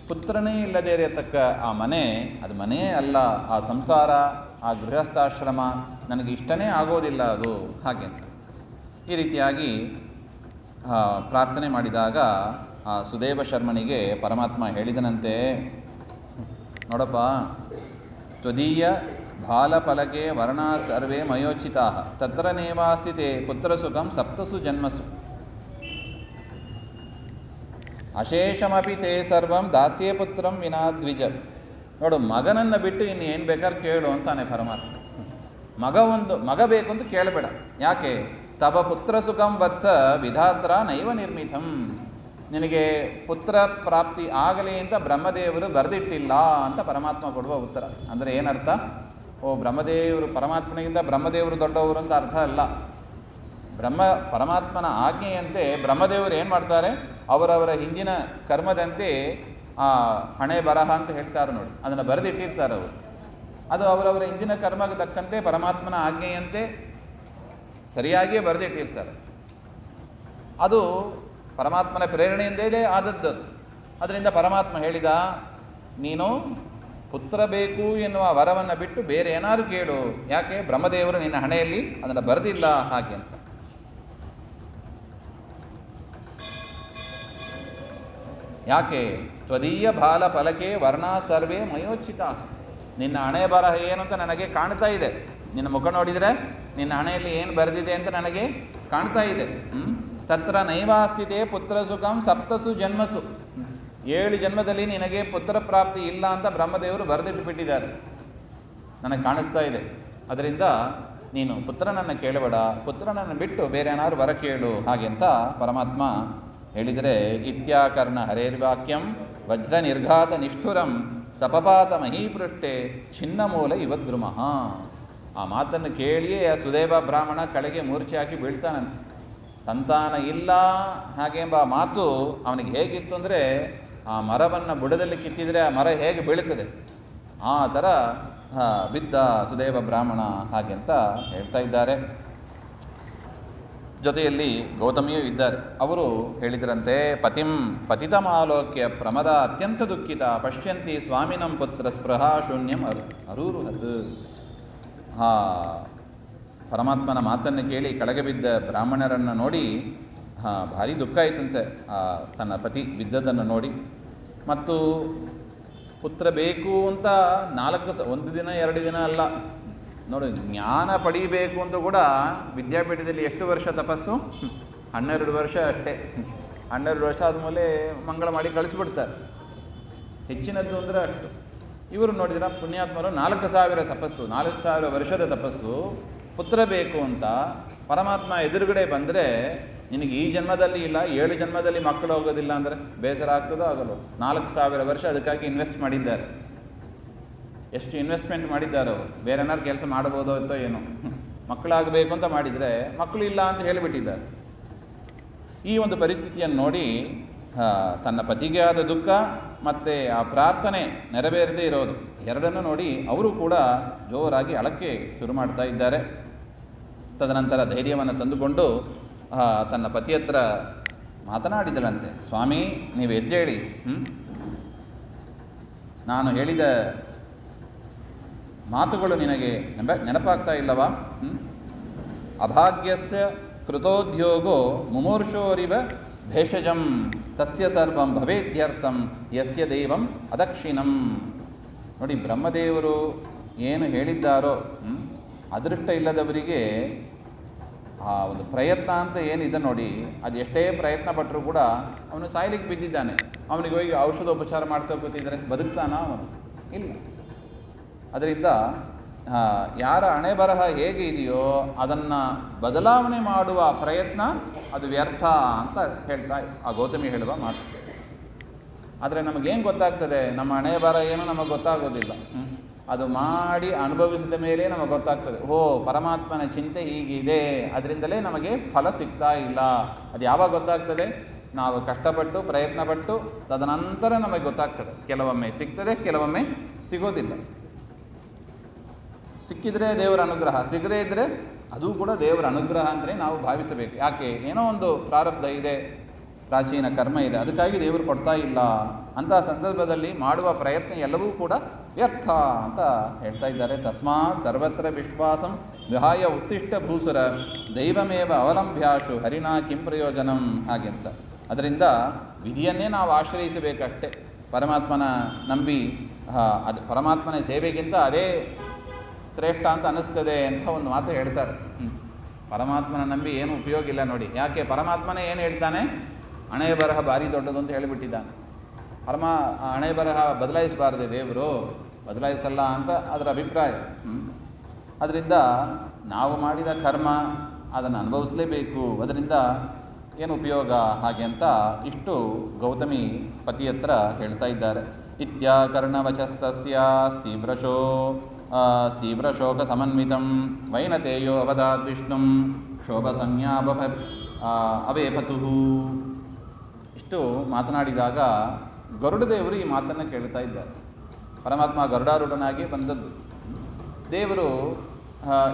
ಪುತ್ರನೇ ಇಲ್ಲದೇ ಇರತಕ್ಕ ಆ ಮನೆ, ಅದು ಮನೆಯೇ ಅಲ್ಲ. ಆ ಸಂಸಾರ, ಆ ಗೃಹಸ್ಥಾಶ್ರಮ ನನಗೆ ಇಷ್ಟನೇ ಆಗೋದಿಲ್ಲ ಅದು. ಹಾಗೆ ಅಂತ ಈ ರೀತಿಯಾಗಿ ಪ್ರಾರ್ಥನೆ ಮಾಡಿದಾಗ ಆ ಸುದೇವ ಶರ್ಮನಿಗೆ ಪರಮಾತ್ಮ ಹೇಳಿದನಂತೆ, ನೋಡಪ್ಪ, ತ್ವದೀಯ ಬಾಲಫಲಕೆ ವರ್ಣಾ ಸರ್ವೇ ಮಯೋಚಿತಾ ತತ್ರ ನೇವಾಸ್ತಿತೆ ಪುತ್ರಸುಖಂ ಸಪ್ತಸು ಜನ್ಮಸು ಅಶೇಷಮಪಿ ತೇ ಸರ್ವಂ ದಾಸ್ಯೇ ಪುತ್ರಂ ವಿನಾ ದ್ವಿಜ. ನೋಡು, ಮಗನನ್ನು ಬಿಟ್ಟು ಇನ್ನು ಏನು ಬೇಕಾದ್ರೆ ಕೇಳು ಅಂತಾನೆ ಪರಮಾತ್ಮ. ಮಗ ಬೇಕು ಅಂತ ಕೇಳಬೇಡ. ಯಾಕೆ? ತವ ಪುತ್ರ ಸುಖಂ ವತ್ಸ ವಿಧಾತ್ರ ನೈವ ನಿರ್ಮಿತಂ. ನಿನಗೆ ಪುತ್ರ ಪ್ರಾಪ್ತಿ ಆಗಲಿ ಅಂತ ಬ್ರಹ್ಮದೇವರು ಬರೆದಿಟ್ಟಿಲ್ಲ ಅಂತ ಪರಮಾತ್ಮ ಕೊಡುವ ಉತ್ತರ. ಅಂದರೆ ಏನರ್ಥ? ಬ್ರಹ್ಮದೇವರು, ಪರಮಾತ್ಮನಿಗಿಂತ ಬ್ರಹ್ಮದೇವರು ದೊಡ್ಡವರು ಅಂತ ಅರ್ಥ ಅಲ್ಲ. ಪರಮಾತ್ಮನ ಆಜ್ಞೆಯಂತೆ ಬ್ರಹ್ಮದೇವರು ಏನು ಮಾಡ್ತಾರೆ, ಅವರವರ ಹಿಂದಿನ ಕರ್ಮದಂತೆ ಆ ಹಣೆ ಬರಹ ಅಂತ ಹೇಳ್ತಾರೆ ನೋಡಿ, ಅದನ್ನು ಬರೆದಿಟ್ಟಿರ್ತಾರೆ ಅವರು. ಅದು ಅವರವರ ಹಿಂದಿನ ಕರ್ಮಕ್ಕೆ ತಕ್ಕಂತೆ ಪರಮಾತ್ಮನ ಆಜ್ಞೆಯಂತೆ ಸರಿಯಾಗಿಯೇ ಬರೆದಿಟ್ಟಿರ್ತಾರೆ. ಅದು ಪರಮಾತ್ಮನ ಪ್ರೇರಣೆಯಿಂದೇ ಆದದ್ದು. ಅದರಿಂದ ಪರಮಾತ್ಮ ಹೇಳಿದ, ನೀನು ಪುತ್ರ ಬೇಕು ಎನ್ನುವ ವರವನ್ನು ಬಿಟ್ಟು ಬೇರೆ ಏನಾದ್ರು ಕೇಳು. ಯಾಕೆ? ಬ್ರಹ್ಮದೇವರು ನಿನ್ನ ಹಣೆಯಲ್ಲಿ ಅದನ್ನು ಬರೆದಿಲ್ಲ. ಹಾಗೆ ಅಂತ ಯಾಕೆ? ತ್ವದೀಯ ಬಾಲ ಫಲಕೆ ವರ್ಣಾ ಸರ್ವೇ ಮಯೋಚಿತ. ನಿನ್ನ ಹಣೆ ಬರಹ ಏನು ಅಂತ ನನಗೆ ಕಾಣ್ತಾ ಇದೆ. ನಿನ್ನ ಮುಖ ನೋಡಿದರೆ ನಿನ್ನ ಹಣೆಯಲ್ಲಿ ಏನು ಬರೆದಿದೆ ಅಂತ ನನಗೆ ಕಾಣ್ತಾ ಇದೆ. ತತ್ರ ನೈವಾಸ್ತಿತೆ ಪುತ್ರ ಸುಖಂ ಸಪ್ತಸು ಜನ್ಮಸು. 7 ಜನ್ಮದಲ್ಲಿ ನಿನಗೆ ಪುತ್ರ ಪ್ರಾಪ್ತಿ ಇಲ್ಲ ಅಂತ ಬ್ರಹ್ಮದೇವರು ಬರೆದಿಟ್ಟು ಬಿಟ್ಟಿದ್ದಾರೆ, ನನಗೆ ಕಾಣಿಸ್ತಾ ಇದೆ. ಅದರಿಂದ ನೀನು ಪುತ್ರನನ್ನು ಕೇಳಬೇಡ, ಪುತ್ರನನ್ನು ಬಿಟ್ಟು ಬೇರೆ ಏನಾದ್ರು ವರ ಕೇಳು. ಹಾಗೆ ಅಂತ ಪರಮಾತ್ಮ ಹೇಳಿದರೆ, ಇತ್ಯಾಕರ್ಣ ಹರೇರ್ವಾಕ್ಯಂ ವಜ್ರ ನಿರ್ಘಾತ ನಿಷ್ಠುರಂ ಸಪಪಾತ ಮಹೀಪೃಷ್ಟೆ ಛಿನ್ನಮೂಲ ಇವದ್ರುಮಃ. ಆ ಮಾತನ್ನು ಕೇಳಿಯೇ ಆ ಸುದೇವ ಬ್ರಾಹ್ಮಣ ಕಳೆಗೆ ಮೂರ್ಛೆ ಹಾಕಿ ಬೀಳ್ತಾನಂತೆ. ಸಂತಾನ ಇಲ್ಲ ಹಾಗೆಂಬ ಮಾತು ಅವನಿಗೆ ಹೇಗಿತ್ತು ಅಂದರೆ, ಆ ಮರವನ್ನು ಬುಡದಲ್ಲಿ ಕಿತ್ತಿದರೆ ಆ ಮರ ಹೇಗೆ ಬೀಳುತ್ತದೆ ಆ ಥರ ಬಿದ್ದ ಸುದೇವ ಬ್ರಾಹ್ಮಣ. ಹಾಗೆ ಅಂತ ಹೇಳ್ತಾ ಇದ್ದಾರೆ. ಜೊತೆಯಲ್ಲಿ ಗೌತಮಿಯೂ ಇದ್ದಾರೆ. ಅವರು ಹೇಳಿದ್ರಂತೆ, ಪತಿತಮಾಲೋಕ್ಯ ಪ್ರಮದ ಅತ್ಯಂತ ದುಃಖಿತ ಪಶ್ಯಂತಿ ಸ್ವಾಮಿನಂ ಪುತ್ರ ಸ್ಪೃಹಾ ಶೂನ್ಯಂ ಅರೂರುಹತ್. ಪರಮಾತ್ಮನ ಮಾತನ್ನು ಕೇಳಿ ಕೆಳಗೆ ಬಿದ್ದ ಬ್ರಾಹ್ಮಣರನ್ನು ನೋಡಿ ಭಾರಿ ದುಃಖ ಆಯಿತಂತೆ ತನ್ನ ಪತಿ ಬಿದ್ದದನ್ನು ನೋಡಿ. ಮತ್ತು ಪುತ್ರ ಬೇಕು ಅಂತ ಒಂದು ದಿನ 2 ದಿನ ಅಲ್ಲ ನೋಡಿ, ಜ್ಞಾನ ಪಡೀಬೇಕು ಅಂತ ಕೂಡ ವಿದ್ಯಾಪೀಠದಲ್ಲಿ ಎಷ್ಟು ವರ್ಷ ತಪಸ್ಸು? 12 ವರ್ಷ ಅಷ್ಟೇ. 12 ವರ್ಷ ಆದಮೇಲೆ ಮಂಗಳ ಮಾಡಿ ಕಳಿಸ್ಬಿಡ್ತಾರೆ. ಹೆಚ್ಚಿನದ್ದು ಅಂದರೆ ಅಷ್ಟು. ಇವರು ನೋಡಿದ್ರೆ ಪುಣ್ಯಾತ್ಮರು 4000 ತಪಸ್ಸು, 4000 ವರ್ಷದ ತಪಸ್ಸು, ಪುತ್ರ ಬೇಕು ಅಂತ ಪರಮಾತ್ಮ ಎದುರುಗಡೆ ಬಂದರೆ ನಿನಗೆ ಈ ಜನ್ಮದಲ್ಲಿ ಇಲ್ಲ 7 ಜನ್ಮದಲ್ಲಿ ಮಕ್ಕಳು ಹೋಗೋದಿಲ್ಲ ಅಂದರೆ ಬೇಸರ ಆಗ್ತದೋ ಆಗಲ್ಲ. 4000 ವರ್ಷ ಅದಕ್ಕಾಗಿ ಇನ್ವೆಸ್ಟ್ ಮಾಡಿದ್ದಾರೆ. ಎಷ್ಟು ಇನ್ವೆಸ್ಟ್ಮೆಂಟ್ ಮಾಡಿದ್ದಾರೆ ಅವರು. ಬೇರೆ ಏನಾದ್ರು ಕೆಲಸ ಮಾಡ್ಬೋದೋ ಅಂತೋ ಏನೋ, ಮಕ್ಕಳಾಗಬೇಕು ಅಂತ ಮಾಡಿದರೆ ಮಕ್ಕಳು ಇಲ್ಲ ಅಂತ ಹೇಳಿಬಿಟ್ಟಿದ್ದಾರೆ. ಈ ಒಂದು ಪರಿಸ್ಥಿತಿಯನ್ನು ನೋಡಿ ತನ್ನ ಪತಿಗೆ ಆದ ದುಃಖ ಮತ್ತು ಆ ಪ್ರಾರ್ಥನೆ ನೆರವೇರದೇ ಇರೋದು ಎರಡನ್ನೂ ನೋಡಿ ಅವರು ಕೂಡ ಜೋರಾಗಿ ಅಳಕ್ಕೆ ಶುರು ಮಾಡ್ತಾ ಇದ್ದಾರೆ. ತದನಂತರ ಧೈರ್ಯವನ್ನು ತಂದುಕೊಂಡು ತನ್ನ ಪತಿ ಹತ್ರ ಮಾತನಾಡಿದಳಂತೆ, ಸ್ವಾಮಿ ನೀವು ಎದ್ದೇಳಿ, ನಾನು ಹೇಳಿದ ಮಾತುಗಳು ನಿನಗೆ ನೆನಪಾಗ್ತಾ ಇಲ್ಲವಾ? ಅಭಾಗ್ಯಸ್ಯ ಕೃತೋದ್ಯೋಗೋ ಮುಮೂರ್ಷೋರಿವ ಭೇಷಜಂ ತಸ್ಯ ಸರ್ವಂ ಭವೇದ್ಯರ್ಥಂ ಯಸ್ಯ ದೈವಂ ಅದಕ್ಷಿಣಂ. ನೋಡಿ, ಬ್ರಹ್ಮದೇವರು ಏನು ಹೇಳಿದ್ದಾರೋ ಅದೃಷ್ಟ ಇಲ್ಲದವರಿಗೆ ಆ ಒಂದು ಪ್ರಯತ್ನ ಅಂತ ಏನಿದೆ ನೋಡಿ, ಅದು ಎಷ್ಟೇ ಪ್ರಯತ್ನ ಪಟ್ಟರೂ ಕೂಡ ಅವನು ಸಾಯ್ಲಿಕ್ಕೆ ಬಿದ್ದಿದ್ದಾನೆ. ಅವನಿಗೆ ಹೋಗಿ ಔಷಧೋಪಚಾರ ಮಾಡ್ತಾ ಕೂತಿದ್ರೆ ಬದುಕ್ತಾನ ಅವನು? ಇಲ್ಲ. ಅದರಿಂದ ಯಾರ ಹಣೆ ಬರಹ ಹೇಗೆ ಇದೆಯೋ ಅದನ್ನು ಬದಲಾವಣೆ ಮಾಡುವ ಪ್ರಯತ್ನ ಅದು ವ್ಯರ್ಥ ಅಂತ ಹೇಳ್ತಾ ಆ ಗೌತಮಿ ಹೇಳುವ ಮಾತು. ಆದರೆ ನಮಗೇನು ಗೊತ್ತಾಗ್ತದೆ? ನಮ್ಮ ಹಣೆ ಬರಹ ಏನೋ ನಮಗೆ ಗೊತ್ತಾಗೋದಿಲ್ಲ. ಅದು ಮಾಡಿ ಅನುಭವಿಸಿದ ಮೇಲೆ ನಮಗೆ ಗೊತ್ತಾಗ್ತದೆ, ಓ ಪರಮಾತ್ಮನ ಚಿಂತೆ ಹೀಗಿದೆ, ಅದರಿಂದಲೇ ನಮಗೆ ಫಲ ಸಿಗ್ತಾ ಇಲ್ಲ. ಅದು ಯಾವಾಗ ಗೊತ್ತಾಗ್ತದೆ? ನಾವು ಕಷ್ಟಪಟ್ಟು ಪ್ರಯತ್ನಪಟ್ಟು ತದನಂತರ ನಮಗೆ ಗೊತ್ತಾಗ್ತದೆ. ಕೆಲವೊಮ್ಮೆ ಸಿಗ್ತದೆ, ಕೆಲವೊಮ್ಮೆ ಸಿಗೋದಿಲ್ಲ. ಸಿಕ್ಕಿದರೆ ದೇವರ ಅನುಗ್ರಹ, ಸಿಗದೇ ಇದ್ದರೆ ಅದು ಕೂಡ ದೇವರ ಅನುಗ್ರಹ ಅಂತಲೇ ನಾವು ಭಾವಿಸಬೇಕು. ಯಾಕೆ? ಏನೋ ಒಂದು ಪ್ರಾರಬ್ಧ ಇದೆ, ಪ್ರಾಚೀನ ಕರ್ಮ ಇದೆ, ಅದಕ್ಕಾಗಿ ದೇವರು ಕೊಡ್ತಾ ಇಲ್ಲ. ಅಂತಹ ಸಂದರ್ಭದಲ್ಲಿ ಮಾಡುವ ಪ್ರಯತ್ನ ಎಲ್ಲವೂ ಕೂಡ ವ್ಯರ್ಥ ಅಂತ ಹೇಳ್ತಾ ಇದ್ದಾರೆ. ತಸ್ಮಾತ್ ಸರ್ವತ್ರ ವಿಶ್ವಾಸಂ ವಿಹಾಯ ಉತ್ತಿಷ್ಟ ಭೂಸುರ ದೈವಮೇವ ಅವಲಂಬ್ಯಾಶು ಹರಿಣಾ ಕಿಂ ಪ್ರಯೋಜನಂ. ಹಾಗೆ ಅಂತ. ಅದರಿಂದ ವಿಧಿಯನ್ನೇ ನಾವು ಆಶ್ರಯಿಸಬೇಕಷ್ಟೇ. ಪರಮಾತ್ಮನ ನಂಬಿ ಅದು ಪರಮಾತ್ಮನ ಸೇವೆಗಿಂತ ಅದೇ ಶ್ರೇಷ್ಠ ಅಂತ ಅನ್ನಿಸ್ತದೆ ಅಂತ ಒಂದು ಮಾತು ಹೇಳ್ತಾರೆ. ಪರಮಾತ್ಮನ ನಂಬಿ ಏನು ಉಪಯೋಗ ಇಲ್ಲ ನೋಡಿ. ಯಾಕೆ? ಪರಮಾತ್ಮನೇ ಏನು ಹೇಳ್ತಾನೆ? ಹಣೆ ಬರಹ ಭಾರಿ ದೊಡ್ಡದು ಅಂತ ಹೇಳಿಬಿಟ್ಟಿದ್ದಾನೆ. ಹಣೆ ಬರಹ ಬದಲಾಯಿಸಬಾರದೆ ದೇವರು, ಬದಲಾಯಿಸಲ್ಲ ಅಂತ ಅದರ ಅಭಿಪ್ರಾಯ. ಅದರಿಂದ ನಾವು ಮಾಡಿದ ಕರ್ಮ ಅದನ್ನು ಅನುಭವಿಸಲೇಬೇಕು. ಅದರಿಂದ ಏನು ಉಪಯೋಗ? ಹಾಗೆ ಅಂತ ಇಷ್ಟು ಗೌತಮಿ ಪತಿ ಹತ್ರ ಹೇಳ್ತಾ ಇದ್ದಾರೆ. ಇತ್ಯಾಕರ್ಣವಚಸ್ತಸ್ಯ ತೀವ್ರ ಶೋಕ ಸಮನ್ವಿತಂ ವೈನತೇಯೋ ಅವಧಾತ್ ವಿಷ್ಣುಂ ಶೋಭಸಂಜ್ಞಾ ಅವೇಪತು. ಇಷ್ಟು ಮಾತನಾಡಿದಾಗ ಗರುಡದೇವರು ಈ ಮಾತನ್ನು ಕೇಳ್ತಾ ಇದ್ದಾರೆ. ಪರಮಾತ್ಮ ಗರುಡಾರೂಢನಾಗಿ ಬಂದದ್ದು. ದೇವರು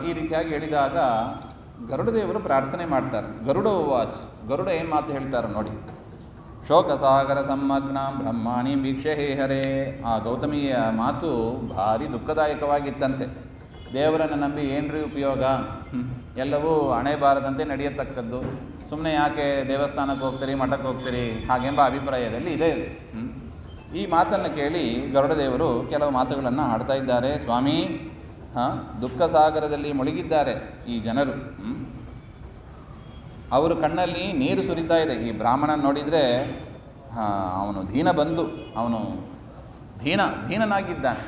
ಈ ರೀತಿಯಾಗಿ ಹೇಳಿದಾಗ ಗರುಡದೇವರು ಪ್ರಾರ್ಥನೆ ಮಾಡ್ತಾರೆ. ಗರುಡ ವಾಚ್, ಗರುಡ ಏನು ಮಾತು ಹೇಳ್ತಾರೆ ನೋಡಿ. ಶೋಕಸಾಗರ ಸಮ್ಮಗ್ನಾಂ ಬ್ರಹ್ಮಾಣಿ ವೀಕ್ಷೆ ಹೇ ಹರೇ. ಆ ಗೌತಮಿಯ ಮಾತು ಭಾರಿ ದುಃಖದಾಯಕವಾಗಿತ್ತಂತೆ. ದೇವರನ್ನು ನಂಬಿ ಏನ್ರಿ ಉಪಯೋಗ? ಎಲ್ಲವೂ ಹಣೆ ಬಾರದಂತೆ ನಡೆಯತಕ್ಕದ್ದು. ಸುಮ್ಮನೆ ಯಾಕೆ ದೇವಸ್ಥಾನಕ್ಕೆ ಹೋಗ್ತೀರಿ, ಮಠಕ್ಕೆ ಹೋಗ್ತೀರಿ ಹಾಗೆಂಬ ಅಭಿಪ್ರಾಯದಲ್ಲಿ ಇದೆ. ಈ ಮಾತನ್ನು ಕೇಳಿ ಗರುಡದೇವರು ಕೆಲವು ಮಾತುಗಳನ್ನು ಆಡ್ತಾ ಇದ್ದಾರೆ. ಸ್ವಾಮಿ, ದುಃಖ ಸಾಗರದಲ್ಲಿ ಮುಳುಗಿದ್ದಾರೆ ಈ ಜನರು. ಅವರು ಕಣ್ಣಲ್ಲಿ ನೀರು ಸುರಿತಾ ಇದೆ. ಈ ಬ್ರಾಹ್ಮಣನ ನೋಡಿದರೆ ಅವನು ದೀನಬಂಧು, ಅವನು ದೀನನಾಗಿದ್ದಾನೆ.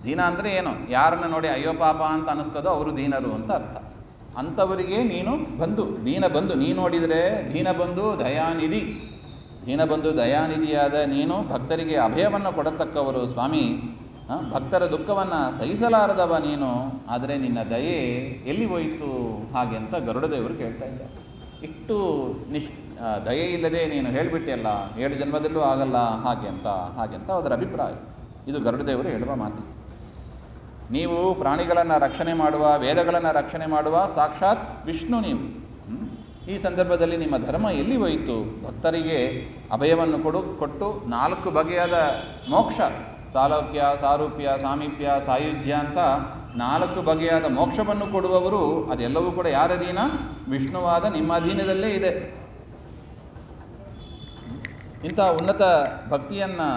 ದೀನ ಅಂದರೆ ಏನು? ಯಾರನ್ನು ನೋಡಿ ಅಯ್ಯೋ ಪಾಪ ಅಂತ ಅನ್ನಿಸ್ತದೋ ಅವರು ದೀನರು ಅಂತ ಅರ್ಥ. ಅಂಥವರಿಗೆ ನೀನು ಬಂಧು, ದೀನಬಂಧು. ನೀನು ನೋಡಿದರೆ ದೀನಬಂಧು ದಯಾನಿಧಿ, ದೀನಬಂಧು ದಯಾನಿಧಿಯಾದ ನೀನು ಭಕ್ತರಿಗೆ ಅಭಯವನ್ನು ಕೊಡತಕ್ಕವರು ಸ್ವಾಮಿ. ಭಕ್ತರ ದುಃಖವನ್ನು ಸಹಿಸಲಾರದವ ನೀನು, ಆದರೆ ನಿನ್ನ ದಯೆ ಎಲ್ಲಿ ಹೋಯಿತು? ಹಾಗೆ ಅಂತ ಗರುಡದೇವರು ಕೇಳ್ತಾ ಇದ್ದಾರೆ. ಇಷ್ಟು ದಯೆ ಇಲ್ಲದೆ ನೀನು ಹೇಳಿಬಿಟ್ಟೆಯಲ್ಲ, 7 ಜನ್ಮದಲ್ಲೂ ಆಗಲ್ಲ ಹಾಗೆ ಅಂತ ಅದರ ಅಭಿಪ್ರಾಯ. ಇದು ಗರುಡದೇವರು ಹೇಳುವ ಮಾತು. ನೀವು ಪ್ರಾಣಿಗಳನ್ನು ರಕ್ಷಣೆ ಮಾಡುವ, ವೇದಗಳನ್ನು ರಕ್ಷಣೆ ಮಾಡುವ ಸಾಕ್ಷಾತ್ ವಿಷ್ಣು ನೀವು. ಈ ಸಂದರ್ಭದಲ್ಲಿ ನಿಮ್ಮ ಧರ್ಮ ಎಲ್ಲಿ ಹೋಯಿತು? ಭಕ್ತರಿಗೆ ಅಭಯವನ್ನು ಕೊಟ್ಟು 4 ಬಗೆಯಾದ ಮೋಕ್ಷ, ಸಾಲೋಕ್ಯ, ಸಾರೂಪ್ಯ, ಸಾಮೀಪ್ಯ, ಸಾಯುಜ್ಯ ಅಂತ 4 ಬಗೆಯಾದ ಮೋಕ್ಷವನ್ನು ಕೊಡುವವರು. ಅದೆಲ್ಲವೂ ಕೂಡ ಯಾರ ಅಧೀನ? ವಿಷ್ಣುವಾದ ನಿಮ್ಮ ಅಧೀನದಲ್ಲೇ ಇದೆ. ಇಂಥ ಉನ್ನತ ಭಕ್ತಿಯನ್ನು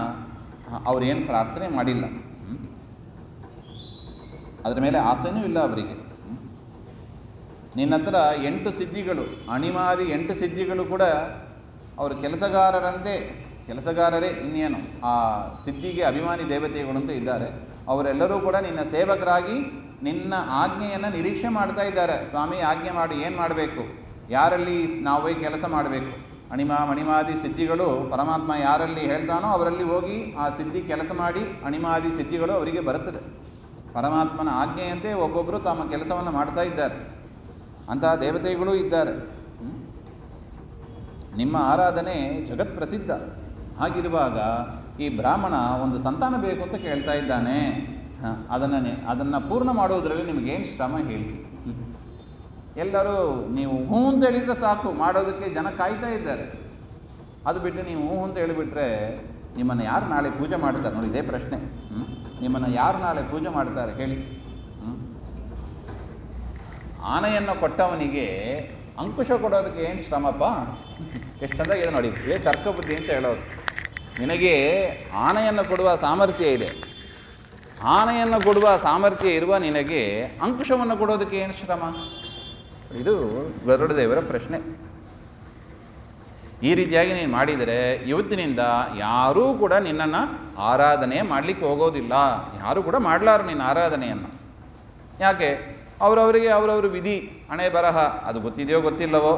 ಅವರೇನು ಪ್ರಾರ್ಥನೆ ಮಾಡಿಲ್ಲ, ಅದರ ಮೇಲೆ ಆಸೆನೂ ಇಲ್ಲ ಅವರಿಗೆ. ನಿನ್ನ ಹತ್ರ 8 ಸಿದ್ಧಿಗಳು, ಅಣಿಮಾದಿ 8 ಸಿದ್ಧಿಗಳು ಕೂಡ ಅವರು ಕೆಲಸಗಾರರೇ ಇನ್ನೇನು ಆ ಸಿದ್ಧಿಗೆ ಅಭಿಮಾನಿ ದೇವತೆಗಳು ಅಂತ ಇದ್ದಾರೆ. ಅವರೆಲ್ಲರೂ ಕೂಡ ನಿನ್ನ ಸೇವಕರಾಗಿ ನಿನ್ನ ಆಜ್ಞೆಯನ್ನು ನಿರೀಕ್ಷೆ ಮಾಡ್ತಾ ಇದ್ದಾರೆ. ಸ್ವಾಮಿ ಆಜ್ಞೆ ಮಾಡಿ, ಏನು ಮಾಡಬೇಕು, ಯಾರಲ್ಲಿ ನಾವು ಕೆಲಸ ಮಾಡಬೇಕು. ಮಣಿಮಾದಿ ಸಿದ್ಧಿಗಳು ಪರಮಾತ್ಮ ಯಾರಲ್ಲಿ ಹೇಳ್ತಾನೋ ಅವರಲ್ಲಿ ಹೋಗಿ ಆ ಸಿದ್ಧಿ ಕೆಲಸ ಮಾಡಿ ಅಣಿಮಾದಿ ಸಿದ್ಧಿಗಳು ಅವರಿಗೆ ಬರುತ್ತದೆ. ಪರಮಾತ್ಮನ ಆಜ್ಞೆಯಂತೆ ಒಬ್ಬೊಬ್ಬರು ತಮ್ಮ ಕೆಲಸವನ್ನು ಮಾಡ್ತಾ ಇದ್ದಾರೆ. ಅಂತಹ ದೇವತೆಗಳೂ ಇದ್ದಾರೆ. ನಿಮ್ಮ ಆರಾಧನೆ ಜಗತ್ ಪ್ರಸಿದ್ಧ. ಹಾಗಿರುವಾಗ ಈ ಬ್ರಾಹ್ಮಣ ಒಂದು ಸಂತಾನ ಬೇಕು ಅಂತ ಕೇಳ್ತಾ ಇದ್ದಾನೆ. ಅದನ್ನು ಪೂರ್ಣ ಮಾಡುವುದರಲ್ಲಿ ನಿಮಗೇನು ಶ್ರಮ ಹೇಳಿ? ಎಲ್ಲರೂ ನೀವು ಹ್ಞೂ ಅಂತ ಹೇಳಿದರೆ ಸಾಕು, ಮಾಡೋದಕ್ಕೆ ಜನ ಕಾಯ್ತಾ ಇದ್ದಾರೆ. ಅದು ಬಿಟ್ಟು ನೀವು ಹ್ಞೂ ಅಂತ ಹೇಳಿಬಿಟ್ರೆ ನಿಮ್ಮನ್ನು ಯಾರು ನಾಳೆ ಪೂಜೆ ಮಾಡ್ತಾರೆ? ನೋಡಿ, ಇದೇ ಪ್ರಶ್ನೆ. ನಿಮ್ಮನ್ನು ಯಾರು ನಾಳೆ ಪೂಜೆ ಮಾಡ್ತಾರೆ ಹೇಳಿ? ಆನೆಯನ್ನು ಕೊಟ್ಟವನಿಗೆ ಅಂಕುಶ ಕೊಡೋದಕ್ಕೆ ಏನು ಶ್ರಮಪ್ಪ? ಎಷ್ಟು ಚಂದಾಗಿದೆ ನೋಡಿ, ಇದೇ ತರ್ಕಬುದ್ಧಿ ಅಂತ ಹೇಳೋದು. ನಿನಗೆ ಆನೆಯನ್ನು ಕೊಡುವ ಸಾಮರ್ಥ್ಯ ಇದೆ. ಆನೆಯನ್ನು ಕೊಡುವ ಸಾಮರ್ಥ್ಯ ಇರುವ ನಿನಗೆ ಅಂಕುಶವನ್ನು ಕೊಡೋದಕ್ಕೆ ಏನು ಶ್ರಮ? ಇದು ಗರುಡ ದೇವರ ಪ್ರಶ್ನೆ. ಈ ರೀತಿಯಾಗಿ ನೀನು ಮಾಡಿದರೆ ಇವತ್ತಿನಿಂದ ಯಾರೂ ಕೂಡ ನಿನ್ನನ್ನು ಆರಾಧನೆ ಮಾಡಲಿಕ್ಕೆ ಹೋಗೋದಿಲ್ಲ. ಯಾರೂ ಕೂಡ ಮಾಡಲಾರು ನಿನ್ನ ಆರಾಧನೆಯನ್ನು. ಯಾಕೆ? ಅವರವರ ವಿಧಿ, ಹಣೆ ಬರಹ ಅದು ಗೊತ್ತಿದೆಯೋ ಗೊತ್ತಿಲ್ಲವೋ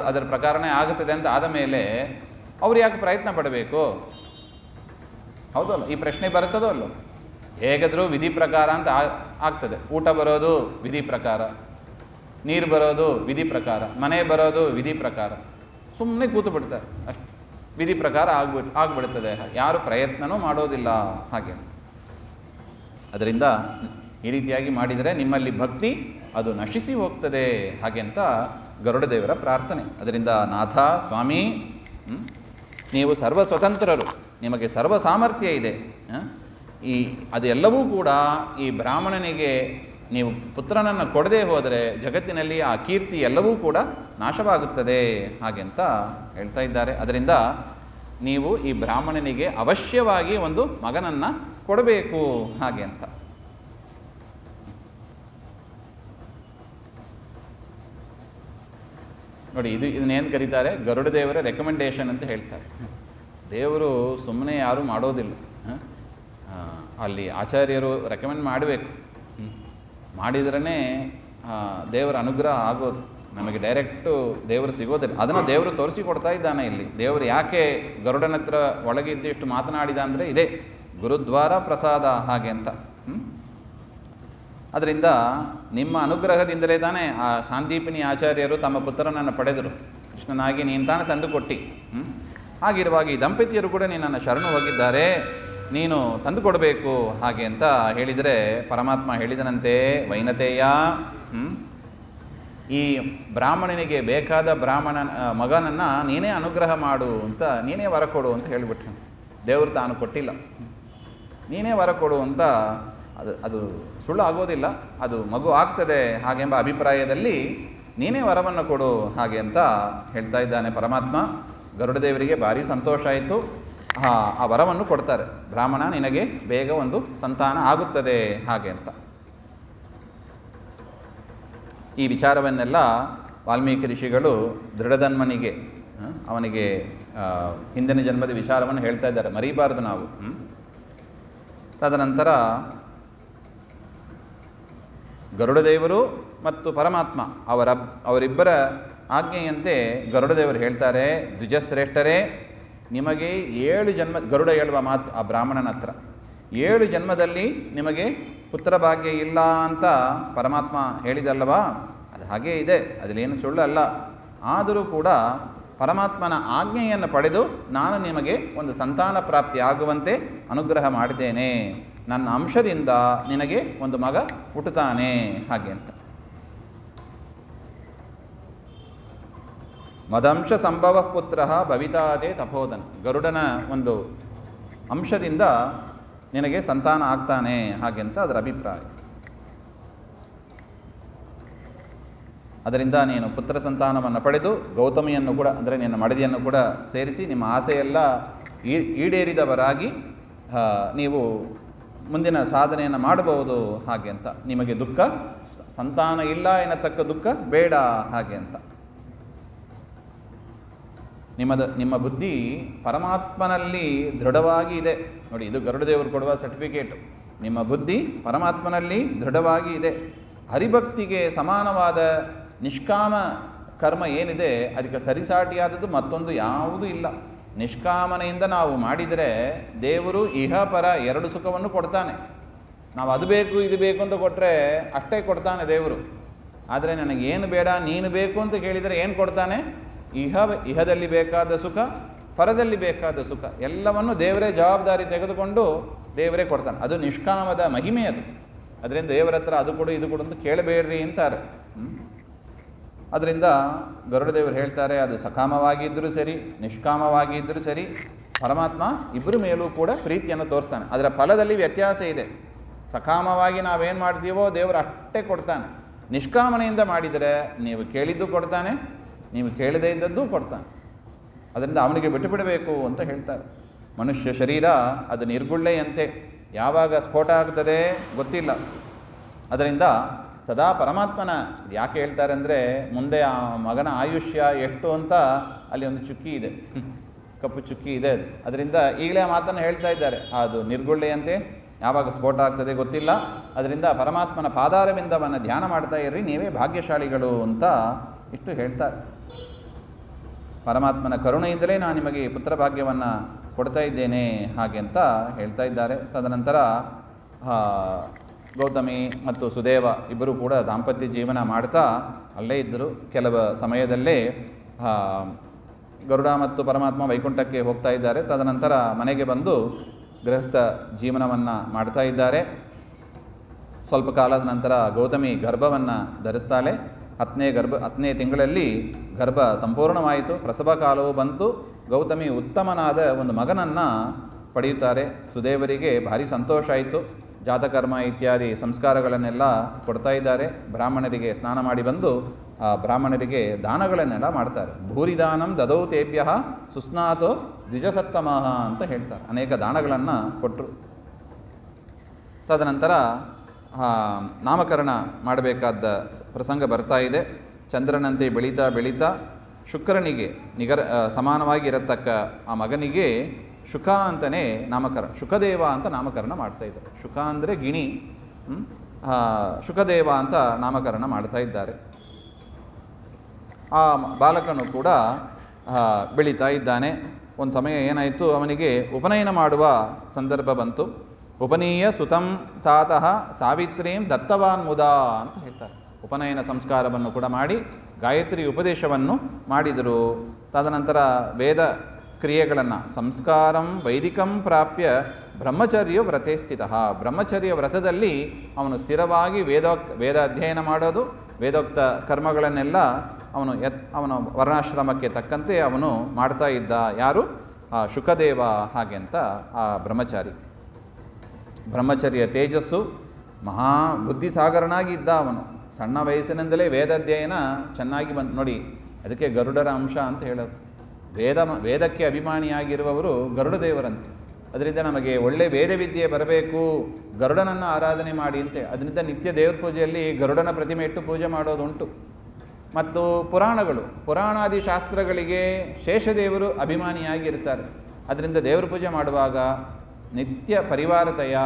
ಅದರ ಪ್ರಕಾರನೇ ಆಗುತ್ತದೆ ಅಂತ ಆದ ಮೇಲೆ ಅವ್ರು ಯಾಕೆ ಪ್ರಯತ್ನ ಪಡಬೇಕು? ಹೌದಲ್ಲ? ಈ ಪ್ರಶ್ನೆ ಬರುತ್ತದೋ ಅಲ್ಲೋ? ಹೇಗಾದರೂ ವಿಧಿ ಪ್ರಕಾರ ಅಂತ ಆಗ್ತದೆ. ಊಟ ಬರೋದು ವಿಧಿ ಪ್ರಕಾರ, ನೀರು ಬರೋದು ವಿಧಿ ಪ್ರಕಾರ, ಮನೆ ಬರೋದು ವಿಧಿ ಪ್ರಕಾರ. ಸುಮ್ಮನೆ ಕೂತು ಬಿಡ್ತಾರೆ ಅಷ್ಟು. ವಿಧಿ ಪ್ರಕಾರ ಆಗ್ಬಿಡ್ತದೆ. ಯಾರು ಪ್ರಯತ್ನನೂ ಮಾಡೋದಿಲ್ಲ ಹಾಗೆ. ಅದರಿಂದ ಈ ರೀತಿಯಾಗಿ ಮಾಡಿದರೆ ನಿಮ್ಮಲ್ಲಿ ಭಕ್ತಿ ಅದು ನಶಿಸಿ ಹೋಗ್ತದೆ ಹಾಗೆ ಅಂತ ಗರುಡ ದೇವರ ಪ್ರಾರ್ಥನೆ. ಅದರಿಂದ ನಾಥ ಸ್ವಾಮಿ, ನೀವು ಸರ್ವ ಸ್ವತಂತ್ರರು, ನಿಮಗೆ ಸರ್ವ ಸಾಮರ್ಥ್ಯ ಇದೆ. ಅದೆಲ್ಲವೂ ಕೂಡ ಈ ಬ್ರಾಹ್ಮಣನಿಗೆ ನೀವು ಪುತ್ರನನ್ನು ಕೊಡದೆ ಹೋದರೆ ಜಗತ್ತಿನಲ್ಲಿ ಆ ಕೀರ್ತಿ ಎಲ್ಲವೂ ಕೂಡ ನಾಶವಾಗುತ್ತದೆ ಹಾಗೆ ಅಂತ ಹೇಳ್ತಾ ಇದ್ದಾರೆ. ಅದರಿಂದ ನೀವು ಈ ಬ್ರಾಹ್ಮಣನಿಗೆ ಅವಶ್ಯವಾಗಿ ಒಂದು ಮಗನನ್ನು ಕೊಡಬೇಕು ಹಾಗೆ ಅಂತ. ನೋಡಿ, ಇದನ್ನೇನು ಕರೀತಾರೆ? ಗರುಡ ದೇವರ ರೆಕಮೆಂಡೇಶನ್ ಅಂತ ಹೇಳ್ತಾರೆ. ದೇವರು ಸುಮ್ಮನೆ ಯಾರೂ ಮಾಡೋದಿಲ್ಲ. ಅಲ್ಲಿ ಆಚಾರ್ಯರು ರೆಕಮೆಂಡ್ ಮಾಡಬೇಕು. ಮಾಡಿದ್ರೇ ದೇವರ ಅನುಗ್ರಹ ಆಗೋದು. ನಮಗೆ ಡೈರೆಕ್ಟು ದೇವರು ಸಿಗೋದಿಲ್ಲ. ಅದನ್ನು ದೇವರು ತೋರಿಸಿಕೊಡ್ತಾ ಇದ್ದಾನೆ ಇಲ್ಲಿ. ದೇವರು ಯಾಕೆ ಗರುಡನ ಹತ್ರ ಒಳಗಿದ್ದಿಷ್ಟು ಮಾತನಾಡಿದ ಅಂದರೆ ಇದೇ ಗುರುದ್ವಾರ ಪ್ರಸಾದ ಹಾಗೆ ಅಂತ. ಅದರಿಂದ ನಿಮ್ಮ ಅನುಗ್ರಹದಿಂದಲೇ ತಾನೇ ಆ ಸಾಂದೀಪಿನಿ ಆಚಾರ್ಯರು ತಮ್ಮ ಪುತ್ರನನ್ನು ಪಡೆದರು. ಕೃಷ್ಣನಾಗಿ ನೀನು ತಾನೇ ತಂದು ಕೊಟ್ಟು. ಹಾಗಿರುವಾಗ ಈ ದಂಪತಿಯರು ಕೂಡ ನಿನ್ನನ್ನು ಶರಣು ಹೋಗಿದ್ದಾರೆ, ನೀನು ತಂದು ಕೊಡಬೇಕು ಹಾಗೆ ಅಂತ ಹೇಳಿದರೆ ಪರಮಾತ್ಮ ಹೇಳಿದನಂತೆ, ವೈನತೆಯ ಈ ಬ್ರಾಹ್ಮಣನಿಗೆ ಬೇಕಾದ ಮಗನನ್ನು ನೀನೇ ಅನುಗ್ರಹ ಮಾಡು ಅಂತ, ನೀನೇ ವರ ಕೊಡು ಅಂತ ಹೇಳಿಬಿಟ್ರು. ದೇವರು ತಾನು ಕೊಟ್ಟಿಲ್ಲ, ನೀನೇ ವರ ಕೊಡು ಅಂತ. ಅದು ಸುಳ್ಳು ಆಗೋದಿಲ್ಲ, ಅದು ಮಗು ಆಗ್ತದೆ ಹಾಗೆಂಬ ಅಭಿಪ್ರಾಯದಲ್ಲಿ ನೀನೇ ವರವನ್ನು ಕೊಡು ಹಾಗೆ ಅಂತ ಹೇಳ್ತಾ ಇದ್ದಾನೆ ಪರಮಾತ್ಮ. ಗರುಡದೇವರಿಗೆ ಭಾರಿ ಸಂತೋಷ ಆಯಿತು. ಆ ವರವನ್ನು ಕೊಡ್ತಾರೆ. ಬ್ರಾಹ್ಮಣ, ನಿನಗೆ ಬೇಗ ಒಂದು ಸಂತಾನ ಆಗುತ್ತದೆ ಹಾಗೆ ಅಂತ. ಈ ವಿಚಾರವನ್ನೆಲ್ಲ ವಾಲ್ಮೀಕಿ ಋಷಿಗಳು ದೃಢಧನ್ಮನಿಗೆ, ಅವನಿಗೆ ಹಿಂದಿನ ಜನ್ಮದ ವಿಚಾರವನ್ನು ಹೇಳ್ತಾ ಇದ್ದಾರೆ, ಮರೀಬಾರದು ನಾವು. ತದನಂತರ ಗರುಡದೇವರು ಮತ್ತು ಪರಮಾತ್ಮ ಅವರಿಬ್ಬರ ಆಜ್ಞೆಯಂತೆ ಗರುಡದೇವರು ಹೇಳ್ತಾರೆ, ದ್ವಿಜಶ್ರೇಷ್ಠರೇ, ನಿಮಗೆ 7 ಜನ್ಮ, ಗರುಡ ಹೇಳುವ ಮಾತು ಆ ಬ್ರಾಹ್ಮಣನ ಹತ್ರ, 7 ಜನ್ಮದಲ್ಲಿ ನಿಮಗೆ ಪುತ್ರ ಭಾಗ್ಯ ಇಲ್ಲ ಅಂತ ಪರಮಾತ್ಮ ಹೇಳಿದಲ್ಲವಾ? ಅದು ಹಾಗೇ ಇದೆ, ಅದರಲ್ಲೇನು ಸುಳ್ಳು ಅಲ್ಲ. ಆದರೂ ಕೂಡ ಪರಮಾತ್ಮನ ಆಜ್ಞೆಯನ್ನು ಪಡೆದು ನಾನು ನಿಮಗೆ ಒಂದು ಸಂತಾನ ಪ್ರಾಪ್ತಿ ಆಗುವಂತೆ ಅನುಗ್ರಹ ಮಾಡಿದ್ದೇನೆ. ನನ್ನ ಅಂಶದಿಂದ ನಿನಗೆ ಒಂದು ಮಗ ಹುಟ್ಟುತ್ತಾನೆ ಹಾಗೆ ಅಂತ. ಮದಂಶ ಸಂಭವ ಪುತ್ರ ಭವಿತಾದೇ ತಪೋಧನ. ಗರುಡನ ಒಂದು ಅಂಶದಿಂದ ನಿನಗೆ ಸಂತಾನ ಆಗ್ತಾನೆ ಹಾಗೆಂತ ಅದರ ಅಭಿಪ್ರಾಯ. ಅದರಿಂದ ನೀನು ಪುತ್ರ ಸಂತಾನವನ್ನು ಪಡೆದು ಗೌತಮಿಯನ್ನು ಕೂಡ ಅಂದರೆ ನಿನ್ನ ಮಡದಿಯನ್ನು ಕೂಡ ಸೇರಿಸಿ ನಿಮ್ಮ ಆಸೆಯೆಲ್ಲ ಈಡೇರಿದವರಾಗಿ ನೀವು ಮುಂದಿನ ಸಾಧನೆಯನ್ನು ಮಾಡಬಹುದು ಹಾಗೆ ಅಂತ. ನಿಮಗೆ ದುಃಖ ಸಂತಾನ ಇಲ್ಲ ಎನ್ನತಕ್ಕ ದುಃಖ ಬೇಡ ಹಾಗೆ ಅಂತ. ನಿಮ್ಮ ಬುದ್ಧಿ ಪರಮಾತ್ಮನಲ್ಲಿ ದೃಢವಾಗಿ ಇದೆ ನೋಡಿ. ಇದು ಗರುಡದೇವರು ಕೊಡುವ ಸರ್ಟಿಫಿಕೇಟು. ನಿಮ್ಮ ಬುದ್ಧಿ ಪರಮಾತ್ಮನಲ್ಲಿ ದೃಢವಾಗಿ ಇದೆ. ಹರಿಭಕ್ತಿಗೆ ಸಮಾನವಾದ ನಿಷ್ಕಾಮ ಕರ್ಮ ಏನಿದೆ ಅದಕ್ಕೆ ಸರಿಸಾಟಿಯಾದದ್ದು ಮತ್ತೊಂದು ಯಾವುದೂ ಇಲ್ಲ. ನಿಷ್ಕಾಮನೆಯಿಂದ ನಾವು ಮಾಡಿದರೆ ದೇವರು ಇಹ ಪರ ಎರಡು ಸುಖವನ್ನು ಕೊಡ್ತಾನೆ. ನಾವು ಅದು ಬೇಕು ಇದು ಬೇಕು ಅಂತ ಕೊಟ್ಟರೆ ಅಷ್ಟೇ ಕೊಡ್ತಾನೆ ದೇವರು. ಆದರೆ ನನಗೇನು ಬೇಡ ನೀನು ಬೇಕು ಅಂತ ಕೇಳಿದರೆ ಏನು ಕೊಡ್ತಾನೆ? ಇಹದಲ್ಲಿ ಬೇಕಾದ ಸುಖ, ಪರದಲ್ಲಿ ಬೇಕಾದ ಸುಖ ಎಲ್ಲವನ್ನು ದೇವರೇ ಜವಾಬ್ದಾರಿ ತೆಗೆದುಕೊಂಡು ದೇವರೇ ಕೊಡ್ತಾನೆ. ಅದು ನಿಷ್ಕಾಮದ ಮಹಿಮೆ ಅದು. ಅದರಿಂದ ದೇವರ ಹತ್ರ ಅದು ಕೊಡು ಇದು ಕೊಡು ಅಂತ ಕೇಳಬೇಡ್ರಿ ಅಂತಾರೆ. ಅದರಿಂದ ಗರುಡದೇವರು ಹೇಳ್ತಾರೆ, ಅದು ಸಕಾಮವಾಗಿದ್ದರೂ ಸರಿ ನಿಷ್ಕಾಮವಾಗಿದ್ದರೂ ಸರಿ ಪರಮಾತ್ಮ ಇಬ್ಬರ ಮೇಲೂ ಕೂಡ ಪ್ರೀತಿಯನ್ನು ತೋರಿಸ್ತಾನೆ. ಅದರ ಫಲದಲ್ಲಿ ವ್ಯತ್ಯಾಸ ಇದೆ. ಸಕಾಮವಾಗಿ ನಾವೇನು ಮಾಡ್ತೀವೋ ದೇವರು ಅಷ್ಟೇ ಕೊಡ್ತಾನೆ. ನಿಷ್ಕಾಮನೆಯಿಂದ ಮಾಡಿದರೆ ನೀವು ಕೇಳಿದ್ದು ಕೊಡ್ತಾನೆ, ನೀವು ಕೇಳದೇ ಇದ್ದದ್ದು ಕೊಡ್ತಾನೆ. ಅದರಿಂದ ಅವನಿಗೆ ಬಿಟ್ಟು ಬಿಡಬೇಕು ಅಂತ ಹೇಳ್ತಾರೆ. ಮನುಷ್ಯ ಶರೀರ ಅದು ನಿರ್ಗುಳ್ಳೆಯಂತೆ, ಯಾವಾಗ ಸ್ಫೋಟ ಆಗ್ತದೆ ಗೊತ್ತಿಲ್ಲ. ಅದರಿಂದ ಸದಾ ಪರಮಾತ್ಮನ ಯಾಕೆ ಹೇಳ್ತಾರೆ ಅಂದರೆ, ಮುಂದೆ ಆ ಮಗನ ಆಯುಷ್ಯ ಎಷ್ಟು ಅಂತ ಅಲ್ಲಿ ಒಂದು ಚುಕ್ಕಿ ಇದೆ, ಕಪ್ಪು ಚುಕ್ಕಿ ಇದೆ. ಅದರಿಂದ ಈಗಲೇ ಆ ಮಾತನ್ನು ಹೇಳ್ತಾ ಇದ್ದಾರೆ, ಅದು ನಿರ್ಗುಳ್ಳೆಯಂತೆ, ಯಾವಾಗ ಸ್ಫೋಟ ಆಗ್ತದೆ ಗೊತ್ತಿಲ್ಲ. ಅದರಿಂದ ಪರಮಾತ್ಮನ ಪಾದಾರವಿಂದವನ್ನು ಧ್ಯಾನ ಮಾಡ್ತಾ ಇರ್ರಿ, ನೀವೇ ಭಾಗ್ಯಶಾಲಿಗಳು ಅಂತ ಇಷ್ಟು ಹೇಳ್ತಾರೆ. ಪರಮಾತ್ಮನ ಕರುಣೆಯಿಂದಲೇ ನಾನು ನಿಮಗೆ ಪುತ್ರ ಭಾಗ್ಯವನ್ನು ಕೊಡ್ತಾ ಇದ್ದೇನೆ ಹಾಗೆ ಅಂತ ಹೇಳ್ತಾ ಇದ್ದಾರೆ. ತದನಂತರ ಗೌತಮಿ ಮತ್ತು ಸುದೇವ ಇಬ್ಬರು ಕೂಡ ದಾಂಪತ್ಯ ಜೀವನ ಮಾಡ್ತಾ ಅಲ್ಲೇ ಇದ್ದರು. ಕೆಲವು ಸಮಯದಲ್ಲೇ ಗರುಡ ಮತ್ತು ಪರಮಾತ್ಮ ವೈಕುಂಠಕ್ಕೆ ಹೋಗ್ತಾ ಇದ್ದಾರೆ. ತದನಂತರ ಮನೆಗೆ ಬಂದು ಗೃಹಸ್ಥ ಜೀವನವನ್ನು ಮಾಡ್ತಾ ಇದ್ದಾರೆ. ಸ್ವಲ್ಪ ಕಾಲದ ನಂತರ ಗೌತಮಿ ಗರ್ಭವನ್ನು ಧರಿಸ್ತಾಳೆ. 10ನೇ ತಿಂಗಳಲ್ಲಿ ಗರ್ಭ ಸಂಪೂರ್ಣವಾಯಿತು. ಪ್ರಸವ ಕಾಲವು ಬಂತು. ಗೌತಮಿ ಉತ್ತಮನಾದ ಒಂದು ಮಗನನ್ನು ಪಡೆಯುತ್ತಾರೆ. ಸುದೇವರಿಗೆ ಭಾರಿ ಸಂತೋಷ ಆಯಿತು. ಜಾತಕರ್ಮ ಇತ್ಯಾದಿ ಸಂಸ್ಕಾರಗಳನ್ನೆಲ್ಲ ಕೊಡ್ತಾ ಇದ್ದಾರೆ. ಬ್ರಾಹ್ಮಣರಿಗೆ ಸ್ನಾನ ಮಾಡಿ ಬಂದು ಆ ಬ್ರಾಹ್ಮಣರಿಗೆ ದಾನಗಳನ್ನೆಲ್ಲ ಮಾಡ್ತಾರೆ. ಭೂರಿದಾನಂ ದದೌ ತೇಭ್ಯ ಸುಸ್ನಾತೋ ದ್ವಿಜಸತ್ತಮಃ ಅಂತ ಹೇಳ್ತಾರೆ. ಅನೇಕ ದಾನಗಳನ್ನು ಕೊಟ್ಟರು. ತದನಂತರ ನಾಮಕರಣ ಮಾಡಬೇಕಾದ ಪ್ರಸಂಗ ಬರ್ತಾ ಇದೆ. ಚಂದ್ರನಂತೆ ಬೆಳೀತಾ ಬೆಳೀತಾ ಶುಕ್ರನಿಗೆ ಸಮಾನವಾಗಿ ಇರತಕ್ಕ ಆ ಮಗನಿಗೆ ಶುಕ ಅಂತಲೇ ನಾಮಕರಣ, ಶುಕದೇವ ಅಂತ ನಾಮಕರಣ ಮಾಡ್ತಾ ಇದ್ದಾರೆ. ಶುಕ ಅಂದರೆ ಗಿಣಿ, ಶುಕದೇವ ಅಂತ ನಾಮಕರಣ ಮಾಡ್ತಾ ಇದ್ದಾರೆ. ಆ ಬಾಲಕನು ಕೂಡ ಬೆಳೀತಾ ಇದ್ದಾನೆ. ಒಂದು ಸಮಯ ಏನಾಯಿತು, ಅವನಿಗೆ ಉಪನಯನ ಮಾಡುವ ಸಂದರ್ಭ ಬಂತು. ಉಪನೀಯ ಸುತಂ ತಾತಃ ಸಾವಿತ್ರೀಂ ದತ್ತವಾನ್ ಮುದಾ ಅಂತ ಹೇಳ್ತಾರೆ. ಉಪನಯನ ಸಂಸ್ಕಾರವನ್ನು ಕೂಡ ಮಾಡಿ ಗಾಯತ್ರಿ ಉಪದೇಶವನ್ನು ಮಾಡಿದರು. ತದನಂತರ ವೇದ ಕ್ರಿಯೆಗಳನ್ನು ಸಂಸ್ಕಾರಂ ವೈದಿಕಂ ಪ್ರಾಪ್ಯ ಬ್ರಹ್ಮಚರ್ಯ ವ್ರತೆ ಸ್ಥಿತ. ಬ್ರಹ್ಮಚರ್ಯ ವ್ರತದಲ್ಲಿ ಅವನು ಸ್ಥಿರವಾಗಿ ವೇದ ಅಧ್ಯಯನ ಮಾಡೋದು, ವೇದೋಕ್ತ ಕರ್ಮಗಳನ್ನೆಲ್ಲ ಅವನು ವರ್ಣಾಶ್ರಮಕ್ಕೆ ತಕ್ಕಂತೆ ಅವನು ಮಾಡ್ತಾ ಇದ್ದ. ಯಾರು? ಆ ಶುಕದೇವ ಹಾಗೆ ಅಂತ ಆ ಬ್ರಹ್ಮಚಾರಿ. ಬ್ರಹ್ಮಚರ್ಯ ತೇಜಸ್ಸು, ಮಹಾ ಬುದ್ಧಿಸಾಗರನಾಗಿ ಇದ್ದ ಅವನು. ಸಣ್ಣ ವಯಸ್ಸಿನಿಂದಲೇ ವೇದಾಧ್ಯಯನ ಚೆನ್ನಾಗಿ ಬಂತು ನೋಡಿ. ಅದಕ್ಕೆ ಗರುಡರ ಅಂಶ ಅಂತ ಹೇಳೋದು. ವೇದಕ್ಕೆ ಅಭಿಮಾನಿಯಾಗಿರುವವರು ಗರುಡದೇವರಂತೆ. ಅದರಿಂದ ನಮಗೆ ಒಳ್ಳೆ ವೇದವಿದ್ಯೆ ಬರಬೇಕು, ಗರುಡನನ್ನು ಆರಾಧನೆ ಮಾಡಿ ಅಂತೆ. ಅದರಿಂದ ನಿತ್ಯ ದೇವ್ರ ಪೂಜೆಯಲ್ಲಿ ಗರುಡನ ಪ್ರತಿಮೆ ಇಟ್ಟು ಪೂಜೆ ಮಾಡೋದುಂಟು. ಮತ್ತು ಪುರಾಣಾದಿ ಶಾಸ್ತ್ರಗಳಿಗೆ ಶೇಷದೇವರು ಅಭಿಮಾನಿಯಾಗಿರ್ತಾರೆ. ಅದರಿಂದ ದೇವ್ರ ಪೂಜೆ ಮಾಡುವಾಗ ನಿತ್ಯ ಪರಿವಾರತೆಯ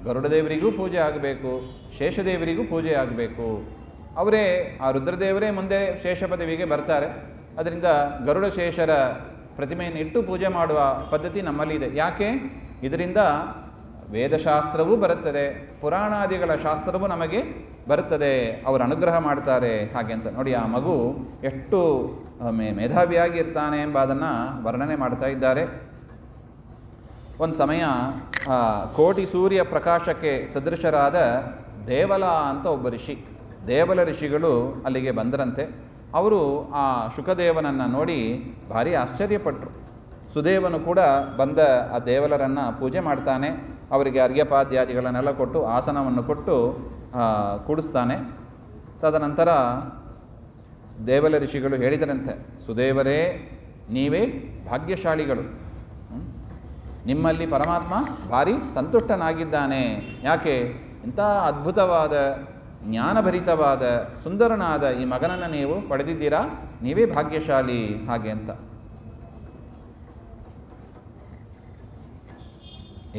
ಗರುಡದೇವರಿಗೂ ಪೂಜೆ ಆಗಬೇಕು, ಶೇಷದೇವರಿಗೂ ಪೂಜೆ ಆಗಬೇಕು. ಅವರೇ ಆ ರುದ್ರದೇವರೇ ಮುಂದೆ ಶೇಷ ಪದವಿಗೆ ಬರ್ತಾರೆ. ಅದರಿಂದ ಗರುಡ ಶೇಷರ ಪ್ರತಿಮೆಯನ್ನು ಇಟ್ಟು ಪೂಜೆ ಮಾಡುವ ಪದ್ಧತಿ ನಮ್ಮಲ್ಲಿ ಇದೆ. ಯಾಕೆ? ಇದರಿಂದ ವೇದಶಾಸ್ತ್ರವೂ ಬರುತ್ತದೆ, ಪುರಾಣಾದಿಗಳ ಶಾಸ್ತ್ರವೂ ನಮಗೆ ಬರುತ್ತದೆ. ಅವರು ಅನುಗ್ರಹ ಮಾಡ್ತಾರೆ ಹಾಗೆ ಅಂತ ನೋಡಿ. ಆ ಮಗು ಎಷ್ಟು ಮೇಧಾವಿಯಾಗಿ ಇರ್ತಾನೆ ಎಂಬುದನ್ನು ವರ್ಣನೆ ಮಾಡ್ತಾ ಇದ್ದಾರೆ. ಒಂದು ಸಮಯ ಕೋಟಿ ಸೂರ್ಯ ಪ್ರಕಾಶಕ್ಕೆ ಸದೃಶರಾದ ದೇವಲ ಅಂತ ಒಬ್ಬ ಋಷಿ, ದೇವಲ ಋಷಿಗಳು ಅಲ್ಲಿಗೆ ಬಂದರಂತೆ. ಅವರು ಆ ಶುಕದೇವನನ್ನು ನೋಡಿ ಭಾರಿ ಆಶ್ಚರ್ಯಪಟ್ಟರು. ಸುದೇವನು ಕೂಡ ಬಂದ ಆ ದೇವಲರನ್ನು ಪೂಜೆ ಮಾಡ್ತಾನೆ, ಅವರಿಗೆ ಅರ್ಘ್ಯಪಾದ್ಯಾದಿಗಳನ್ನೆಲ್ಲ ಕೊಟ್ಟು ಆಸನವನ್ನು ಕೊಟ್ಟು ಕೂಡಿಸ್ತಾನೆ. ತದನಂತರ ದೇವಲ ಋಷಿಗಳು ಹೇಳಿದರಂತೆ, ಸುದೇವರೇ ನೀವೇ ಭಾಗ್ಯಶಾಲಿಗಳು, ನಿಮ್ಮಲ್ಲಿ ಪರಮಾತ್ಮ ಭಾರಿ ಸಂತುಷ್ಟನಾಗಿದ್ದಾನೆ. ಯಾಕೆ? ಇಂಥ ಅದ್ಭುತವಾದ ಜ್ಞಾನಭರಿತವಾದ ಸುಂದರನಾದ ಈ ಮಗನನ್ನು ನೀವು ಪಡೆದಿದ್ದೀರಾ, ನೀವೇ ಭಾಗ್ಯಶಾಲಿ ಹಾಗೆ ಅಂತ.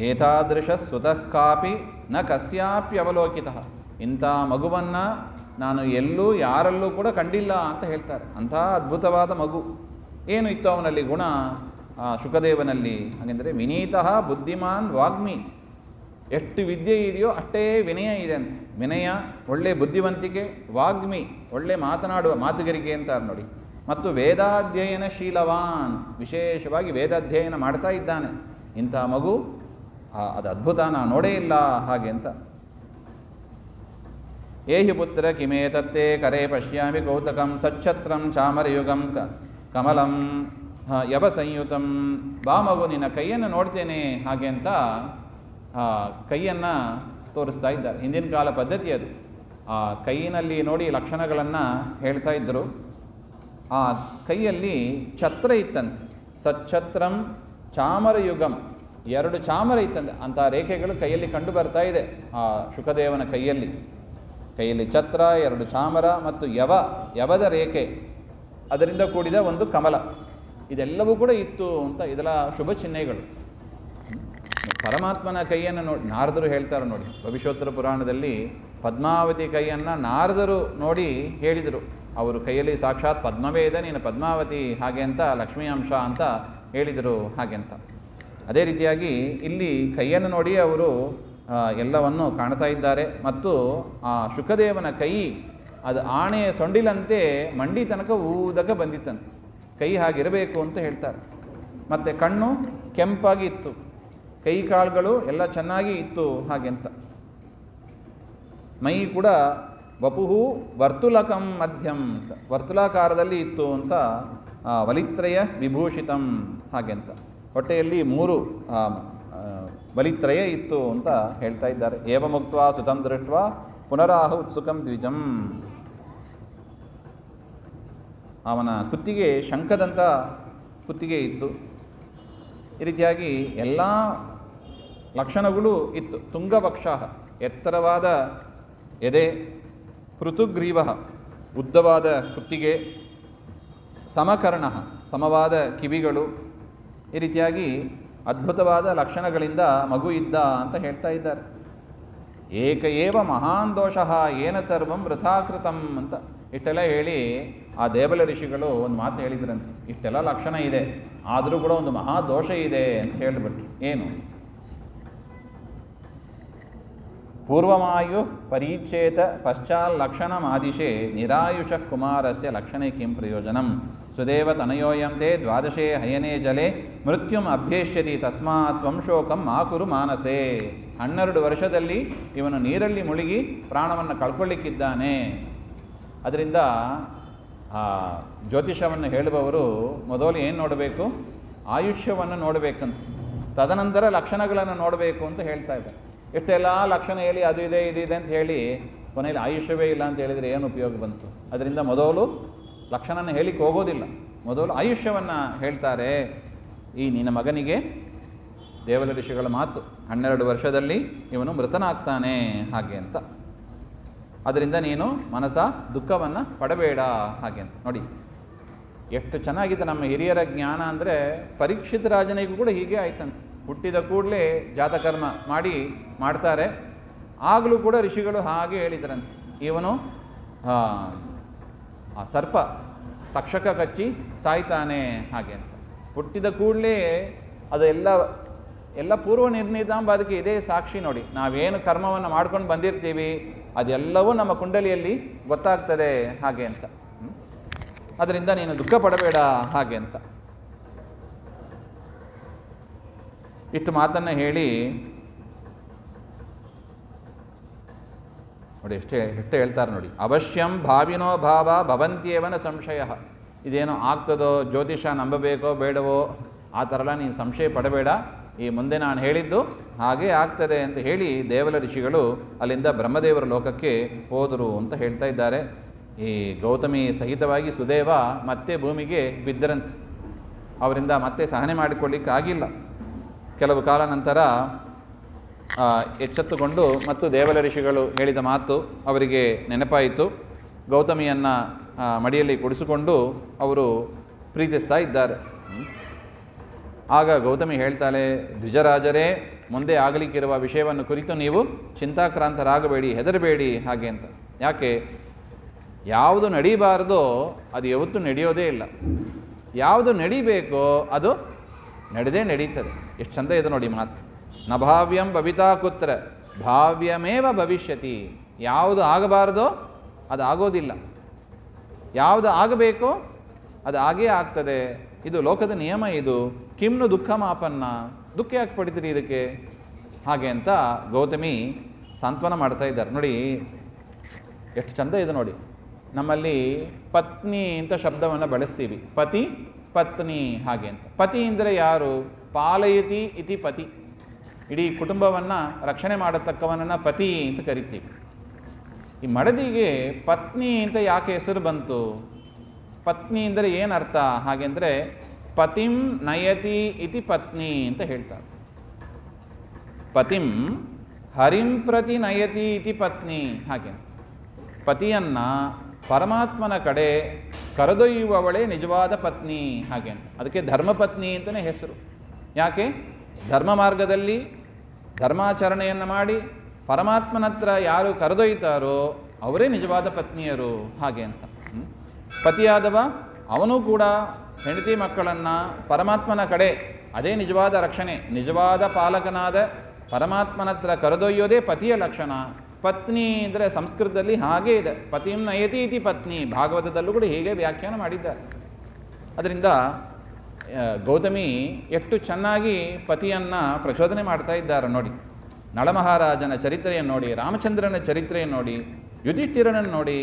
ಏತಾದೃಶ ಸುತಃ ಕಾಪಿ ನ ಕಸ್ಯಾಪ್ಯವಲೋಕಿತಃ, ಇಂಥ ಮಗುವನ್ನು ನಾನು ಎಲ್ಲೂ ಯಾರಲ್ಲೂ ಕೂಡ ಕಂಡಿಲ್ಲ ಅಂತ ಹೇಳ್ತಾರೆ. ಅಂಥ ಅದ್ಭುತವಾದ ಮಗು. ಏನು ಇತ್ತು ಅವನಲ್ಲಿ ಗುಣ? ಶುಕದೇವನಲ್ಲಿ ಹಾಗೆಂದರೆ ವಿನೀತಃ ಬುದ್ಧಿಮಾನ್ ವಾಗ್ಮಿ, ಎಷ್ಟು ವಿದ್ಯೆ ಇದೆಯೋ ಅಷ್ಟೇ ವಿನಯ ಇದೆ ಅಂತ. ವಿನಯ, ಒಳ್ಳೆ ಬುದ್ಧಿವಂತಿಕೆ, ವಾಗ್ಮಿ ಒಳ್ಳೆ ಮಾತನಾಡುವ ಮಾತುಗಾರಿಕೆ ಅಂತಾರೆ ನೋಡಿ. ಮತ್ತು ವೇದಾಧ್ಯಯನಶೀಲವಾನ್, ವಿಶೇಷವಾಗಿ ವೇದಾಧ್ಯಯನ ಮಾಡ್ತಾ ಇದ್ದಾನೆ. ಇಂಥ ಮಗು ಅದು ಅದ್ಭುತ, ನಾನು ನೋಡೇ ಇಲ್ಲ ಹಾಗೆ ಅಂತ. ಏಹಿ ಪುತ್ರ ಕಿಮೇತತ್ತೇ ಕರೆ ಪಶ್ಯಾಮಿ ಕೌತಕಂ ಸಚ್ಛತ್ರಂ ಚಾಮರಯುಗಂ ಕಮಲಂ ಯವ ಸಂಯುತಂ. ಬಾ ಮಗು, ನಿನ್ನ ಕೈಯನ್ನು ನೋಡ್ತೇನೆ ಹಾಗೆ ಅಂತ ಕೈಯನ್ನು ತೋರಿಸ್ತಾ ಇದ್ದಾರೆ. ಹಿಂದಿನ ಕಾಲ ಪದ್ಧತಿ ಅದು. ಆ ಕೈಯಿನಲ್ಲಿ ನೋಡಿ ಲಕ್ಷಣಗಳನ್ನು ಹೇಳ್ತಾ ಇದ್ದರು. ಆ ಕೈಯಲ್ಲಿ ಛತ್ರ ಇತ್ತಂತೆ, ಸಚ್ಛತ್ರಂ ಚಾಮರಯುಗಂ, 2 ಚಾಮರ ಇತ್ತಂತೆ. ಅಂಥ ರೇಖೆಗಳು ಕೈಯಲ್ಲಿ ಕಂಡು ಬರ್ತಾ ಇದೆ ಆ ಶುಕದೇವನ ಕೈಯಲ್ಲಿ. ಛತ್ರ, 2 ಚಾಮರ ಮತ್ತು ಯವದ ರೇಖೆ, ಅದರಿಂದ ಕೂಡಿದ ಒಂದು ಕಮಲ, ಇದೆಲ್ಲವೂ ಕೂಡ ಇತ್ತು ಅಂತ. ಇದೆಲ್ಲ ಶುಭ ಚಿಹ್ನೆಗಳು. ಪರಮಾತ್ಮನ ಕೈಯನ್ನು ನೋಡಿ ನಾರದರು ಹೇಳ್ತಾರೆ ನೋಡಿ, ಭವಿಷ್ಯೋತ್ತರ ಪುರಾಣದಲ್ಲಿ ಪದ್ಮಾವತಿ ಕೈಯನ್ನು ನಾರದರು ನೋಡಿ ಹೇಳಿದರು. ಅವರು ಕೈಯಲ್ಲಿ ಸಾಕ್ಷಾತ್ ಪದ್ಮವೇ ಇದೆ, ನೀನು ಪದ್ಮಾವತಿ ಹಾಗೆ ಅಂತ, ಲಕ್ಷ್ಮೀ ಅಂಶ ಅಂತ ಹೇಳಿದರು ಹಾಗೆ ಅಂತ. ಅದೇ ರೀತಿಯಾಗಿ ಇಲ್ಲಿ ಕೈಯನ್ನು ನೋಡಿ ಅವರು ಎಲ್ಲವನ್ನು ಕಾಣ್ತಾ ಇದ್ದಾರೆ. ಮತ್ತು ಆ ಶುಕದೇವನ ಕೈ ಅದು ಆಣೆಯ ಸೊಂಡಿಲಂತೆ ಮಂಡಿ ತನಕ ಊದಕ ಬಂದಿತ್ತಂತೆ. ಕೈ ಹಾಗಿರಬೇಕು ಅಂತ ಹೇಳ್ತಾರೆ. ಮತ್ತು ಕಣ್ಣು ಕೆಂಪಾಗಿ ಇತ್ತು, ಕೈ ಕಾಳುಗಳು ಎಲ್ಲ ಚೆನ್ನಾಗಿ ಇತ್ತು ಹಾಗೆ ಅಂತ. ಮೈ ಕೂಡ ವಪುಹು ವರ್ತುಲಕಂ ಮಧ್ಯಂ ಅಂತ, ವರ್ತುಲಾಕಾರದಲ್ಲಿ ಇತ್ತು ಅಂತ. ವಲಿತ್ರಯ ವಿಭೂಷಿತಂ ಹಾಗೆ ಅಂತ. ಹೊಟ್ಟೆಯಲ್ಲಿ 3 ಬಲಿತ್ರಯ ಇತ್ತು ಅಂತ ಹೇಳ್ತಾ ಇದ್ದಾರೆ. ಏವಮುಕ್ತ್ವಾ ಸುತಂ ದೃಷ್ಟ್ವಾ ಪುನರಾಹ ಉತ್ಸುಕಂ ದ್ವಿಜಂ. ಅವನ ಕುತ್ತಿಗೆ ಶಂಖದಂಥ ಕುತ್ತಿಗೆ ಇತ್ತು. ಈ ರೀತಿಯಾಗಿ ಎಲ್ಲ ಲಕ್ಷಣಗಳು ಇತ್ತು. ತುಂಗವಕ್ಷ, ಎತ್ತರವಾದ ಎದೆ, ಪೃಥುಗ್ರೀವ, ಉದ್ದವಾದ ಕುತ್ತಿಗೆ, ಸಮಕರ್ಣ, ಸಮವಾದ ಕಿವಿಗಳು. ಈ ರೀತಿಯಾಗಿ ಅದ್ಭುತವಾದ ಲಕ್ಷಣಗಳಿಂದ ಮಗು ಇದ್ದ ಅಂತ ಹೇಳ್ತಾ ಇದ್ದಾರೆ. ಏಕ ಏವ ಮಹಾನ್ ದೋಷಃ ಏನ ಸರ್ವಂ ವೃಥಾಕೃತಂ ಅಂತ ಇಷ್ಟೆಲ್ಲ ಹೇಳಿ ಆ ದೇವಲ ಋಷಿಗಳು ಒಂದು ಮಾತು ಹೇಳಿದ್ರಂತೆ. ಇಷ್ಟೆಲ್ಲ ಲಕ್ಷಣ ಇದೆ, ಆದರೂ ಕೂಡ ಒಂದು ಮಹಾ ದೋಷ ಇದೆ ಅಂತ ಹೇಳಿಬಿಟ್ರು. ಏನು? ಪೂರ್ವಮಾಯು ಪರೀಚ್ಛೇತ ಪಶ್ಚಾಲ್ಲಕ್ಷಣಮಾದಿಶೆ ನಿರಾಯುಷ ಕುಮಾರಸ್ಯ ಲಕ್ಷಣೆ ಕಿಂ ಪ್ರಯೋಜನಂ ಸುದೇವ ತನಯೋಯಂತೆ ದ್ವಾದಶೇ ಹಯನೇ ಜಲೆ ಮೃತ್ಯುಂ ಅಭ್ಯೇಷ್ಯತಿ ತಸ್ಮಾತ್ ತ್ವಂ ಶೋಕಂ ಮಾ ಕುರು ಮಾನಸೇ. 12 ವರ್ಷದಲ್ಲಿ ಇವನು ನೀರಲ್ಲಿ ಮುಳುಗಿ ಪ್ರಾಣವನ್ನು ಕಳ್ಕೊಳ್ಳಿಕ್ಕಿದ್ದಾನೆ. ಅದರಿಂದ ಜ್ಯೋತಿಷವನ್ನು ಹೇಳುವವರು ಮೊದಲು ಏನು ನೋಡಬೇಕು? ಆಯುಷ್ಯವನ್ನು ನೋಡಬೇಕಂತ, ತದನಂತರ ಲಕ್ಷಣಗಳನ್ನು ನೋಡಬೇಕು ಅಂತ ಹೇಳ್ತಾ ಇದ್ದಾರೆ. ಎಷ್ಟೆಲ್ಲ ಲಕ್ಷಣ ಹೇಳಿ ಅದು ಇದೆ ಇದು ಇದೆ ಅಂತ ಹೇಳಿ ಕೊನೆಯಲ್ಲಿ ಆಯುಷ್ಯವೇ ಇಲ್ಲ ಅಂತ ಹೇಳಿದರೆ ಏನು ಉಪಯೋಗ ಬಂತು? ಅದರಿಂದ ಮೊದಲು ಲಕ್ಷಣನ ಹೇಳಿಕ್ಕೆ ಹೋಗೋದಿಲ್ಲ, ಮೊದಲು ಆಯುಷ್ಯವನ್ನು ಹೇಳ್ತಾರೆ. ಈ ನಿನ್ನ ಮಗನಿಗೆ ದೇವಲ ಋಷಿಗಳ ಮಾತು, 12 ವರ್ಷದಲ್ಲಿ ಇವನು ಮೃತನಾಗ್ತಾನೆ ಹಾಗೆ ಅಂತ. ಅದರಿಂದ ನೀನು ಮನಸ ದುಃಖವನ್ನು ಪಡಬೇಡ ಹಾಗೆ ಅಂತ. ನೋಡಿ ಎಷ್ಟು ಚೆನ್ನಾಗಿದೆ ನಮ್ಮ ಹಿರಿಯರ ಜ್ಞಾನ ಅಂದರೆ, ಪರೀಕ್ಷಿತ ರಾಜನಿಗೂ ಕೂಡ ಹೀಗೆ ಆಯ್ತಂತೆ. ಹುಟ್ಟಿದ ಕೂಡಲೇ ಜಾತಕರ್ಮ ಮಾಡ್ತಾರೆ. ಆಗಲೂ ಕೂಡ ಋಷಿಗಳು ಹಾಗೆ ಹೇಳಿದ್ರಂತೆ, ಇವನು ಆ ಸರ್ಪ ತಕ್ಷಕ ಕಚ್ಚಿ ಸಾಯ್ತಾನೆ ಹಾಗೆ ಅಂತ. ಹುಟ್ಟಿದ ಕೂಡಲೇ ಎಲ್ಲ ಪೂರ್ವ ನಿರ್ಣೀತಾಂಬ ಅದಕ್ಕೆ ಇದೇ ಸಾಕ್ಷಿ. ನೋಡಿ ನಾವೇನು ಕರ್ಮವನ್ನು ಮಾಡ್ಕೊಂಡು ಬಂದಿರ್ತೀವಿ ಅದೆಲ್ಲವೂ ನಮ್ಮ ಕುಂಡಲಿಯಲ್ಲಿ ಗೊತ್ತಾಗ್ತದೆ ಹಾಗೆ ಅಂತ. ಅದರಿಂದ ನೀನು ದುಃಖ ಪಡಬೇಡ ಹಾಗೆ ಅಂತ ಇಷ್ಟು ಮಾತನ್ನು ಹೇಳಿ ನೋಡಿ ಎಷ್ಟು ಹೇಳ್ತಾರೆ ನೋಡಿ. ಅವಶ್ಯಂ ಭಾವಿನೋ ಭಾವ ಭವಂತ್ಯೇವನ ಸಂಶಯ. ಇದೇನೋ ಆಗ್ತದೋ, ಜ್ಯೋತಿಷ ನಂಬಬೇಕೋ ಬೇಡವೋ ಆ ಥರ ಎಲ್ಲ ನೀನು ಸಂಶಯ ಪಡಬೇಡ, ಈ ಮುಂದೆ ನಾನು ಹೇಳಿದ್ದು ಹಾಗೇ ಆಗ್ತದೆ ಅಂತ ಹೇಳಿ ದೇವಲ ಋಷಿಗಳು ಅಲ್ಲಿಂದ ಬ್ರಹ್ಮದೇವರ ಲೋಕಕ್ಕೆ ಹೋದರು ಅಂತ ಹೇಳ್ತಾ ಇದ್ದಾರೆ. ಈ ಗೌತಮಿ ಸಹಿತವಾಗಿ ಸುದೇವ ಮತ್ತೆ ಭೂಮಿಗೆ ಬಿದ್ದರಂತೆ. ಅವರಿಂದ ಮತ್ತೆ ಸಹನೆ ಮಾಡಿಕೊಳ್ಳಿಕ್ಕಾಗಿಲ್ಲ. ಕೆಲವು ಕಾಲ ನಂತರ ಎಚ್ಚೆತ್ತುಕೊಂಡು ಮತ್ತು ದೇವಲ ಋಷಿಗಳು ಹೇಳಿದ ಮಾತು ಅವರಿಗೆ ನೆನಪಾಯಿತು. ಗೌತಮಿಯನ್ನು ಮಡಿಯಲ್ಲಿ ಕುಡಿಸಿಕೊಂಡು ಅವರು ಪ್ರೀತಿಸ್ತಾ ಇದ್ದಾರೆ. ಆಗ ಗೌತಮಿ ಹೇಳ್ತಾಳೆ, ದ್ವಿಜರಾಜರೇ, ಮುಂದೆ ಆಗಲಿಕ್ಕಿರುವ ವಿಷಯವನ್ನು ಕುರಿತು ನೀವು ಚಿಂತಾಕ್ರಾಂತರಾಗಬೇಡಿ, ಹೆದರಬೇಡಿ ಹಾಗೆ ಅಂತ. ಯಾಕೆ? ಯಾವುದು ನಡೀಬಾರ್ದೋ ಅದು ಯಾವತ್ತೂ ನಡೆಯೋದೇ ಇಲ್ಲ. ಯಾವುದು ನಡಿಬೇಕೋ ಅದು ನಡೆದೇ ನಡೀತದೆ. ಎಷ್ಟು ಚಂದ ಇದೆ ನೋಡಿ ಮಾತು. ನ ಭಾವ್ಯಂ ಭವಿತಾ ಕುತ್ರ ಭಾವ್ಯಮೇವ ಭವಿಷ್ಯತಿ. ಯಾವುದು ಆಗಬಾರ್ದೋ ಅದು ಆಗೋದಿಲ್ಲ, ಯಾವುದು ಆಗಬೇಕೋ ಅದು ಆಗೇ ಆಗ್ತದೆ. ಇದು ಲೋಕದ ನಿಯಮ. ಇದು ಕಿಮ್ನು ದುಃಖ ಮಾಪನ್ನ, ದುಃಖ ಯಾಕೆ ಪಡಿತೀರಿ ಇದಕ್ಕೆ ಹಾಗೆ ಅಂತ ಗೌತಮಿ ಸಾಂತ್ವನ ಮಾಡ್ತಾ ಇದ್ದಾರೆ. ನೋಡಿ ಎಷ್ಟು ಚಂದ ಇದೆ ನೋಡಿ. ನಮ್ಮಲ್ಲಿ ಪತ್ನಿ ಅಂತ ಶಬ್ದವನ್ನು ಬಳಸ್ತೀವಿ, ಪತಿ ಪತ್ನಿ ಹಾಗೆ ಅಂತ. ಪತಿ ಅಂದರೆ ಯಾರು? ಪಾಲಯತಿ ಇತಿ ಪತಿ. ಇಡೀ ಕುಟುಂಬವನ್ನು ರಕ್ಷಣೆ ಮಾಡತಕ್ಕವನನ್ನು ಪತಿ ಅಂತ ಕರಿತೀವಿ. ಈ ಮಡದಿಗೆ ಪತ್ನಿ ಅಂತ ಯಾಕೆ ಹೆಸರು ಬಂತು? ಪತ್ನಿ ಅಂದರೆ ಏನರ್ಥ ಹಾಗೆಂದರೆ ಪತಿಂ ನಯತಿ ಇತಿ ಪತ್ನಿ ಅಂತ ಹೇಳ್ತಾರೆ. ಪತಿಂ ಹರಿಂ ಪ್ರತಿ ನಯತಿ ಇತಿ ಪತ್ನಿ ಹಾಗೆ. ಪತಿಯನ್ನು ಪರಮಾತ್ಮನ ಕಡೆ ಕರೆದೊಯ್ಯುವವಳೇ ನಿಜವಾದ ಪತ್ನಿ ಹಾಗೆ ಅಂತ. ಅದಕ್ಕೆ ಧರ್ಮಪತ್ನಿ ಅಂತಲೇ ಹೆಸರು. ಯಾಕೆ? ಧರ್ಮ ಮಾರ್ಗದಲ್ಲಿ ಧರ್ಮಾಚರಣೆಯನ್ನು ಮಾಡಿ ಪರಮಾತ್ಮನತ್ರ ಯಾರು ಕರೆದೊಯ್ತಾರೋ ಅವರೇ ನಿಜವಾದ ಪತ್ನಿಯರು ಹಾಗೆ ಅಂತ. ಪತಿಯಾದವ ಅವನು ಕೂಡ ಹೆಂಡತಿ ಮಕ್ಕಳನ್ನು ಪರಮಾತ್ಮನ ಕಡೆ, ಅದೇ ನಿಜವಾದ ರಕ್ಷಣೆ, ನಿಜವಾದ ಪಾಲಕನಾದ ಪರಮಾತ್ಮನತ್ರ ಕರೆದೊಯ್ಯೋದೇ ಪತಿಯ ಲಕ್ಷಣ. ಪತ್ನಿ ಅಂದರೆ ಸಂಸ್ಕೃತದಲ್ಲಿ ಹಾಗೇ ಇದೆ, ಪತಿಂ ನಯತಿ ಇತಿ ಪತ್ನಿ. ಭಾಗವತದಲ್ಲೂ ಕೂಡ ಹೀಗೆ ವ್ಯಾಖ್ಯಾನ ಮಾಡಿದ್ದಾರೆ. ಅದರಿಂದ ಗೌತಮಿ ಎಷ್ಟು ಚೆನ್ನಾಗಿ ಪತಿಯನ್ನು ಪ್ರಚೋದನೆ ಮಾಡ್ತಾ ಇದ್ದಾರೆ ನೋಡಿ. ನಳಮಹಾರಾಜನ ಚರಿತ್ರೆಯನ್ನು ನೋಡಿ, ರಾಮಚಂದ್ರನ ಚರಿತ್ರೆಯನ್ನು ನೋಡಿ, ಯುಧಿಷ್ಠಿರನನ್ನು ನೋಡಿ,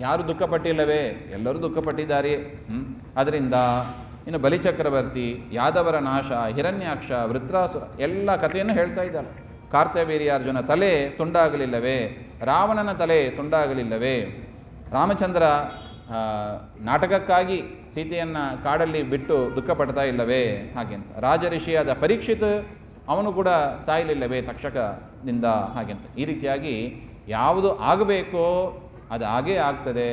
ಯಾರು ದುಃಖಪಟ್ಟಿಲ್ಲವೇ? ಎಲ್ಲರೂ ದುಃಖಪಟ್ಟಿದ್ದಾರೆ. ಅದರಿಂದ ಇನ್ನು ಬಲಿಚಕ್ರವರ್ತಿ, ಯಾದವರ ನಾಶ, ಹಿರಣ್ಯಾಕ್ಷ, ವೃತ್ರಾಸುರ ಎಲ್ಲ ಕಥೆಯನ್ನು ಹೇಳ್ತಾ ಇದ್ದಾರೆ. ಕಾರ್ತವೀರ್ಯಾರ್ಜುನ ತಲೆ ತುಂಡಾಗಲಿಲ್ಲವೇ? ರಾವಣನ ತಲೆ ತುಂಡಾಗಲಿಲ್ಲವೇ? ರಾಮಚಂದ್ರ ನಾಟಕಕ್ಕಾಗಿ ಸೀತೆಯನ್ನು ಕಾಡಲ್ಲಿ ಬಿಟ್ಟು ದುಃಖಪಡ್ತಾ ಇಲ್ಲವೇ ಹಾಗೆಂತ. ರಾಜಋಷಿಯಾದ ಪರೀಕ್ಷಿತ್ ಅವನು ಕೂಡ ಸಾಯಲಿಲ್ಲವೇ ತಕ್ಷಕದಿಂದ ಹಾಗೆಂತ. ಈ ರೀತಿಯಾಗಿ ಯಾವುದು ಆಗಬೇಕೋ ಅದು ಆಗೇ ಆಗ್ತದೆ,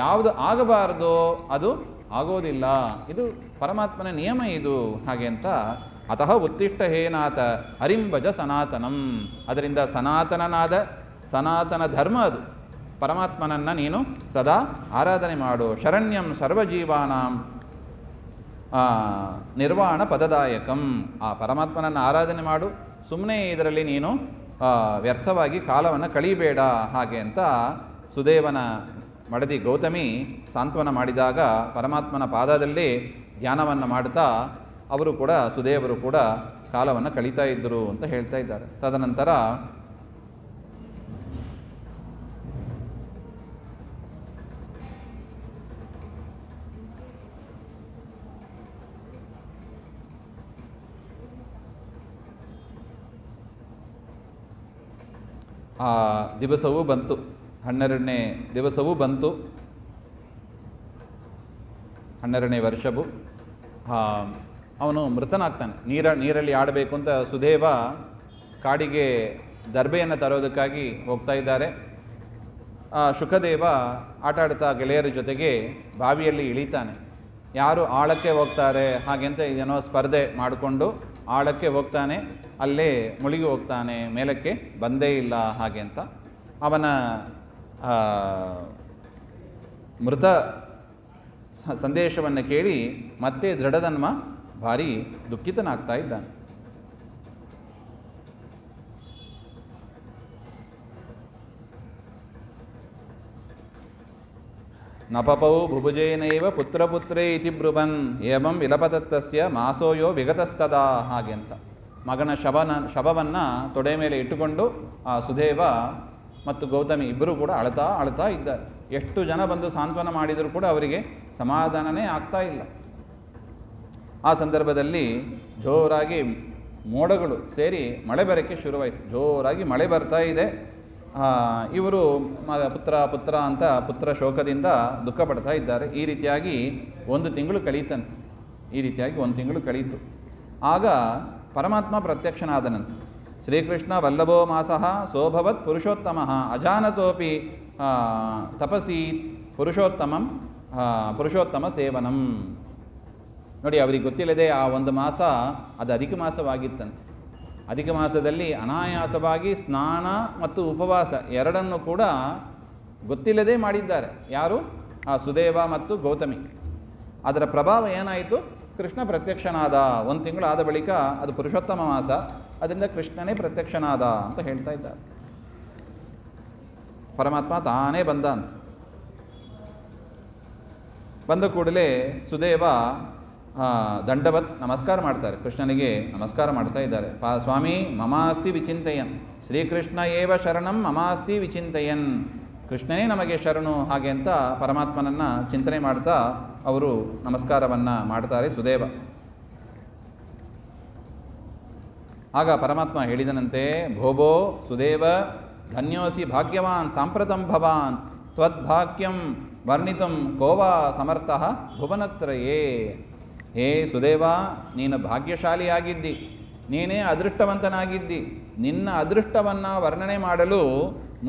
ಯಾವುದು ಆಗಬಾರ್ದೋ ಅದು ಆಗೋದಿಲ್ಲ. ಇದು ಪರಮಾತ್ಮನ ನಿಯಮ ಇದು ಹಾಗೆ ಅಂತ. ಅತಃ ಉತ್ತಿಷ್ಠ ಹೇನಾಥ ಹರಿಂಭಜ ಸನಾತನಂ. ಅದರಿಂದ ಸನಾತನನಾದ ಸನಾತನ ಧರ್ಮ ಅದು. ಪರಮಾತ್ಮನನ್ನು ನೀನು ಸದಾ ಆರಾಧನೆ ಮಾಡು. ಶರಣ್ಯಂ ಸರ್ವಜೀವಾನಾಂ ನಿರ್ವಾಣ ಪದದಾಯಕಂ. ಆ ಪರಮಾತ್ಮನನ್ನು ಆರಾಧನೆ ಮಾಡು, ಸುಮ್ಮನೆ ಇದರಲ್ಲಿ ನೀನು ವ್ಯರ್ಥವಾಗಿ ಕಾಲವನ್ನು ಕಳೀಬೇಡ ಹಾಗೆ ಅಂತ ಸುದೇವನ ಮಡದಿ ಗೌತಮಿ ಸಾಂತ್ವನ ಮಾಡಿದಾಗ ಪರಮಾತ್ಮನ ಪಾದದಲ್ಲಿ ಧ್ಯಾನವನ್ನು ಮಾಡ್ತಾ ಅವರು ಕೂಡ, ಸುದೇವರು ಕೂಡ ಕಾಲವನ್ನು ಕಳೀತಾ ಇದ್ದರು ಅಂತ ಹೇಳ್ತಾ ಇದ್ದಾರೆ. ತದನಂತರ ಆ ದಿವಸವೂ ಬಂತು, 12ನೇ ದಿವಸವೂ ಬಂತು, 12ನೇ ವರ್ಷವು. ಅವನು ಮೃತನಾಗ್ತಾನೆ. ನೀರಲ್ಲಿ ಆಡಬೇಕು ಅಂತ ಸುದೇವ ಕಾಡಿಗೆ ದರ್ಬೆಯನ್ನು ತರೋದಕ್ಕಾಗಿ ಹೋಗ್ತಾ ಇದ್ದಾರೆ. ಶುಕದೇವ ಆಟ ಆಡ್ತಾ ಗೆಳೆಯರ ಜೊತೆಗೆ ಬಾವಿಯಲ್ಲಿ ಇಳಿತಾನೆ. ಯಾರು ಆಳಕ್ಕೆ ಹೋಗ್ತಾರೆ ಹಾಗೆಂತ ಏನೋ ಸ್ಪರ್ಧೆ ಮಾಡಿಕೊಂಡು ಆಳಕ್ಕೆ ಹೋಗ್ತಾನೆ. ಅಲ್ಲೇ ಮುಳುಗಿ ಹೋಗ್ತಾನೆ, ಮೇಲಕ್ಕೆ ಬಂದೇ ಇಲ್ಲ ಹಾಗೆ ಅಂತ. ಅವನ ಮೃತ ಸಂದೇಶವನ್ನು ಕೇಳಿ ಮತ್ತೆ ದೃಢಧನ್ವ ಭಾರಿ ದುಃಖಿತನಾಗ್ತಾ ಇದ್ದಾನೆ. ನಪಪೌ ಭುಭುಜೇನೈವ ಪುತ್ರಪುತ್ರೇ ಇತಿ ಬ್ರುವನ್ ಏವಂ ವಿಲಪತತ್ತಸ್ಯ ಮಾಸೋಯೋ ವಿಗತಸ್ತದಾ ಹಾಗೆ ಅಂತ. ಮಗನ ಶವವನ್ನು ತೊಡೆ ಮೇಲೆ ಇಟ್ಟುಕೊಂಡು ಆ ಸುದೇವ ಮತ್ತು ಗೌತಮಿ ಇಬ್ಬರೂ ಕೂಡ ಅಳ್ತಾ ಅಳ್ತಾ ಇದ್ದಾರೆ. ಎಷ್ಟು ಜನ ಬಂದು ಸಾಂತ್ವನ ಮಾಡಿದರೂ ಕೂಡ ಅವರಿಗೆ ಸಮಾಧಾನನೇ ಆಗ್ತಾ ಇಲ್ಲ. ಆ ಸಂದರ್ಭದಲ್ಲಿ ಜೋರಾಗಿ ಮೋಡಗಳು ಸೇರಿ ಮಳೆ ಬರೋಕ್ಕೆ ಶುರುವಾಯಿತು. ಜೋರಾಗಿ ಮಳೆ ಬರ್ತಾ ಇದೆ. ಇವರು ಪುತ್ರ ಪುತ್ರ ಅಂತ ಪುತ್ರ ಶೋಕದಿಂದ ದುಃಖ ಪಡ್ತಾ ಇದ್ದಾರೆ. ಈ ರೀತಿಯಾಗಿ 1 ತಿಂಗಳು ಕಳೀತಂತೆ. ಈ ರೀತಿಯಾಗಿ 1 ತಿಂಗಳು ಕಳೀತು. ಆಗ ಪರಮಾತ್ಮ ಪ್ರತ್ಯಕ್ಷನಾದನಂತೆ. ಶ್ರೀಕೃಷ್ಣ ವಲ್ಲಭೋ ಮಾಸಃ ಸೋಭವತ್ ಪುರುಷೋತ್ತಮ ಅಜಾನತೋಪಿ ತಪಸಿ ಪುರುಷೋತ್ತಮ ಸೇವನಂ. ನೋಡಿ, ಅವರಿಗೆ ಗೊತ್ತಿಲ್ಲದೆ ಆ 1 ಮಾಸ ಅದು ಅಧಿಕ ಮಾಸವಾಗಿತ್ತಂತೆ. ಅಧಿಕ ಮಾಸದಲ್ಲಿ ಅನಾಯಾಸವಾಗಿ ಸ್ನಾನ ಮತ್ತು ಉಪವಾಸ ಎರಡನ್ನೂ ಕೂಡ ಗೊತ್ತಿಲ್ಲದೆ ಮಾಡಿದ್ದಾರೆ. ಯಾರು? ಆ ಸುದೇವ ಮತ್ತು ಗೌತಮಿ. ಅದರ ಪ್ರಭಾವ ಏನಾಯಿತು? ಕೃಷ್ಣ ಪ್ರತ್ಯಕ್ಷನಾದ. 1 ತಿಂಗಳು ಆದ ಬಳಿಕ ಅದು ಪುರುಷೋತ್ತಮ ಮಾಸ, ಅದರಿಂದ ಕೃಷ್ಣನೇ ಪ್ರತ್ಯಕ್ಷನಾದ ಅಂತ ಹೇಳ್ತಾ ಇದ್ದಾರೆ. ಪರಮಾತ್ಮ ತಾನೇ ಬಂದ ಅಂತ. ಬಂದ ಕೂಡಲೇ ಸುದೇವ ದಂಡವತ್ ನಮಸ್ಕಾರ ಮಾಡ್ತಾರೆ. ಕೃಷ್ಣನಿಗೆ ನಮಸ್ಕಾರ ಮಾಡ್ತಾ ಇದ್ದಾರೆ. ಸ್ವಾಮಿ ಮಮಾಸ್ತಿ ವಿಚಿಂತಯನ್, ಶ್ರೀಕೃಷ್ಣ ಏವ ಶರಣಂ ಮಮಾಸ್ತಿ ವಿಚಿಂತಯನ್. ಕೃಷ್ಣನೇ ನಮಗೆ ಶರಣು ಹಾಗೆ ಅಂತ ಪರಮಾತ್ಮನನ್ನು ಚಿಂತನೆ ಮಾಡ್ತಾ ಅವರು ನಮಸ್ಕಾರವನ್ನು ಮಾಡ್ತಾರೆ ಸುದೇವ. ಆಗ ಪರಮಾತ್ಮ ಹೇಳಿದನಂತೆ, ಭೋಭೋ ಸುದೇವ ಧನ್ಯೋಸಿ ಭಾಗ್ಯವಾನ್ ಸಾಂಪ್ರತಂ ಭವಾನ್ ತ್ವದ್ಭಾಗ್ಯಂ ವರ್ಣಿತಂ ಕೋವಾ ಸಮರ್ಥಃ ಭುವನತ್ರಯೇ. ಹೇ ಸುದೇವ, ನೀನು ಭಾಗ್ಯಶಾಲಿಯಾಗಿದ್ದಿ, ನೀನೇ ಅದೃಷ್ಟವಂತನಾಗಿದ್ದಿ. ನಿನ್ನ ಅದೃಷ್ಟವನ್ನು ವರ್ಣನೆ ಮಾಡಲು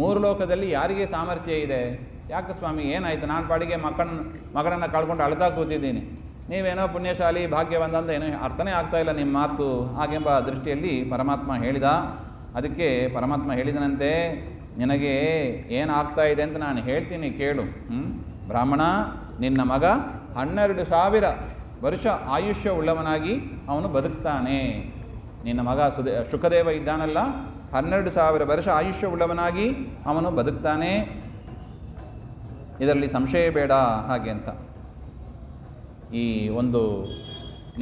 3 ಲೋಕದಲ್ಲಿ ಯಾರಿಗೆ ಸಾಮರ್ಥ್ಯ ಇದೆ? ಯಾಕೆ ಸ್ವಾಮಿ, ಏನಾಯಿತು? ನಾನು ಪಾಡಿಗೆ ಮಗನನ್ನು ಕಳ್ಕೊಂಡು ಅಳ್ತಾ ಕೂತಿದ್ದೀನಿ, ನೀವೇನೋ ಪುಣ್ಯಶಾಲಿ ಭಾಗ್ಯವಂತ ಅಂತ ಏನೋ ಅರ್ಥನೇ ಆಗ್ತಾ ಇಲ್ಲ ನಿಮ್ಮ ಮಾತು ಹಾಗೆಂಬ ದೃಷ್ಟಿಯಲ್ಲಿ ಪರಮಾತ್ಮ ಹೇಳಿದ. ಅದಕ್ಕೆ ಪರಮಾತ್ಮ ಹೇಳಿದನಂತೆ, ನಿನಗೆ ಏನಾಗ್ತಾ ಇದೆ ಅಂತ ನಾನು ಹೇಳ್ತೀನಿ ಕೇಳು. ಬ್ರಾಹ್ಮಣ, ನಿನ್ನ ಮಗ 12,000 ವರ್ಷ ಆಯುಷ್ಯ ಉಳ್ಳವನಾಗಿ ಅವನು ಬದುಕ್ತಾನೆ. ನಿನ್ನ ಮಗ ಶುಕದೇವ ಇದ್ದಾನಲ್ಲ, 12,000 ವರ್ಷ ಆಯುಷ್ಯ ಉಳ್ಳವನಾಗಿ ಅವನು ಬದುಕ್ತಾನೆ, ಇದರಲ್ಲಿ ಸಂಶಯ ಬೇಡ ಹಾಗೆ ಅಂತ. ಈ ಒಂದು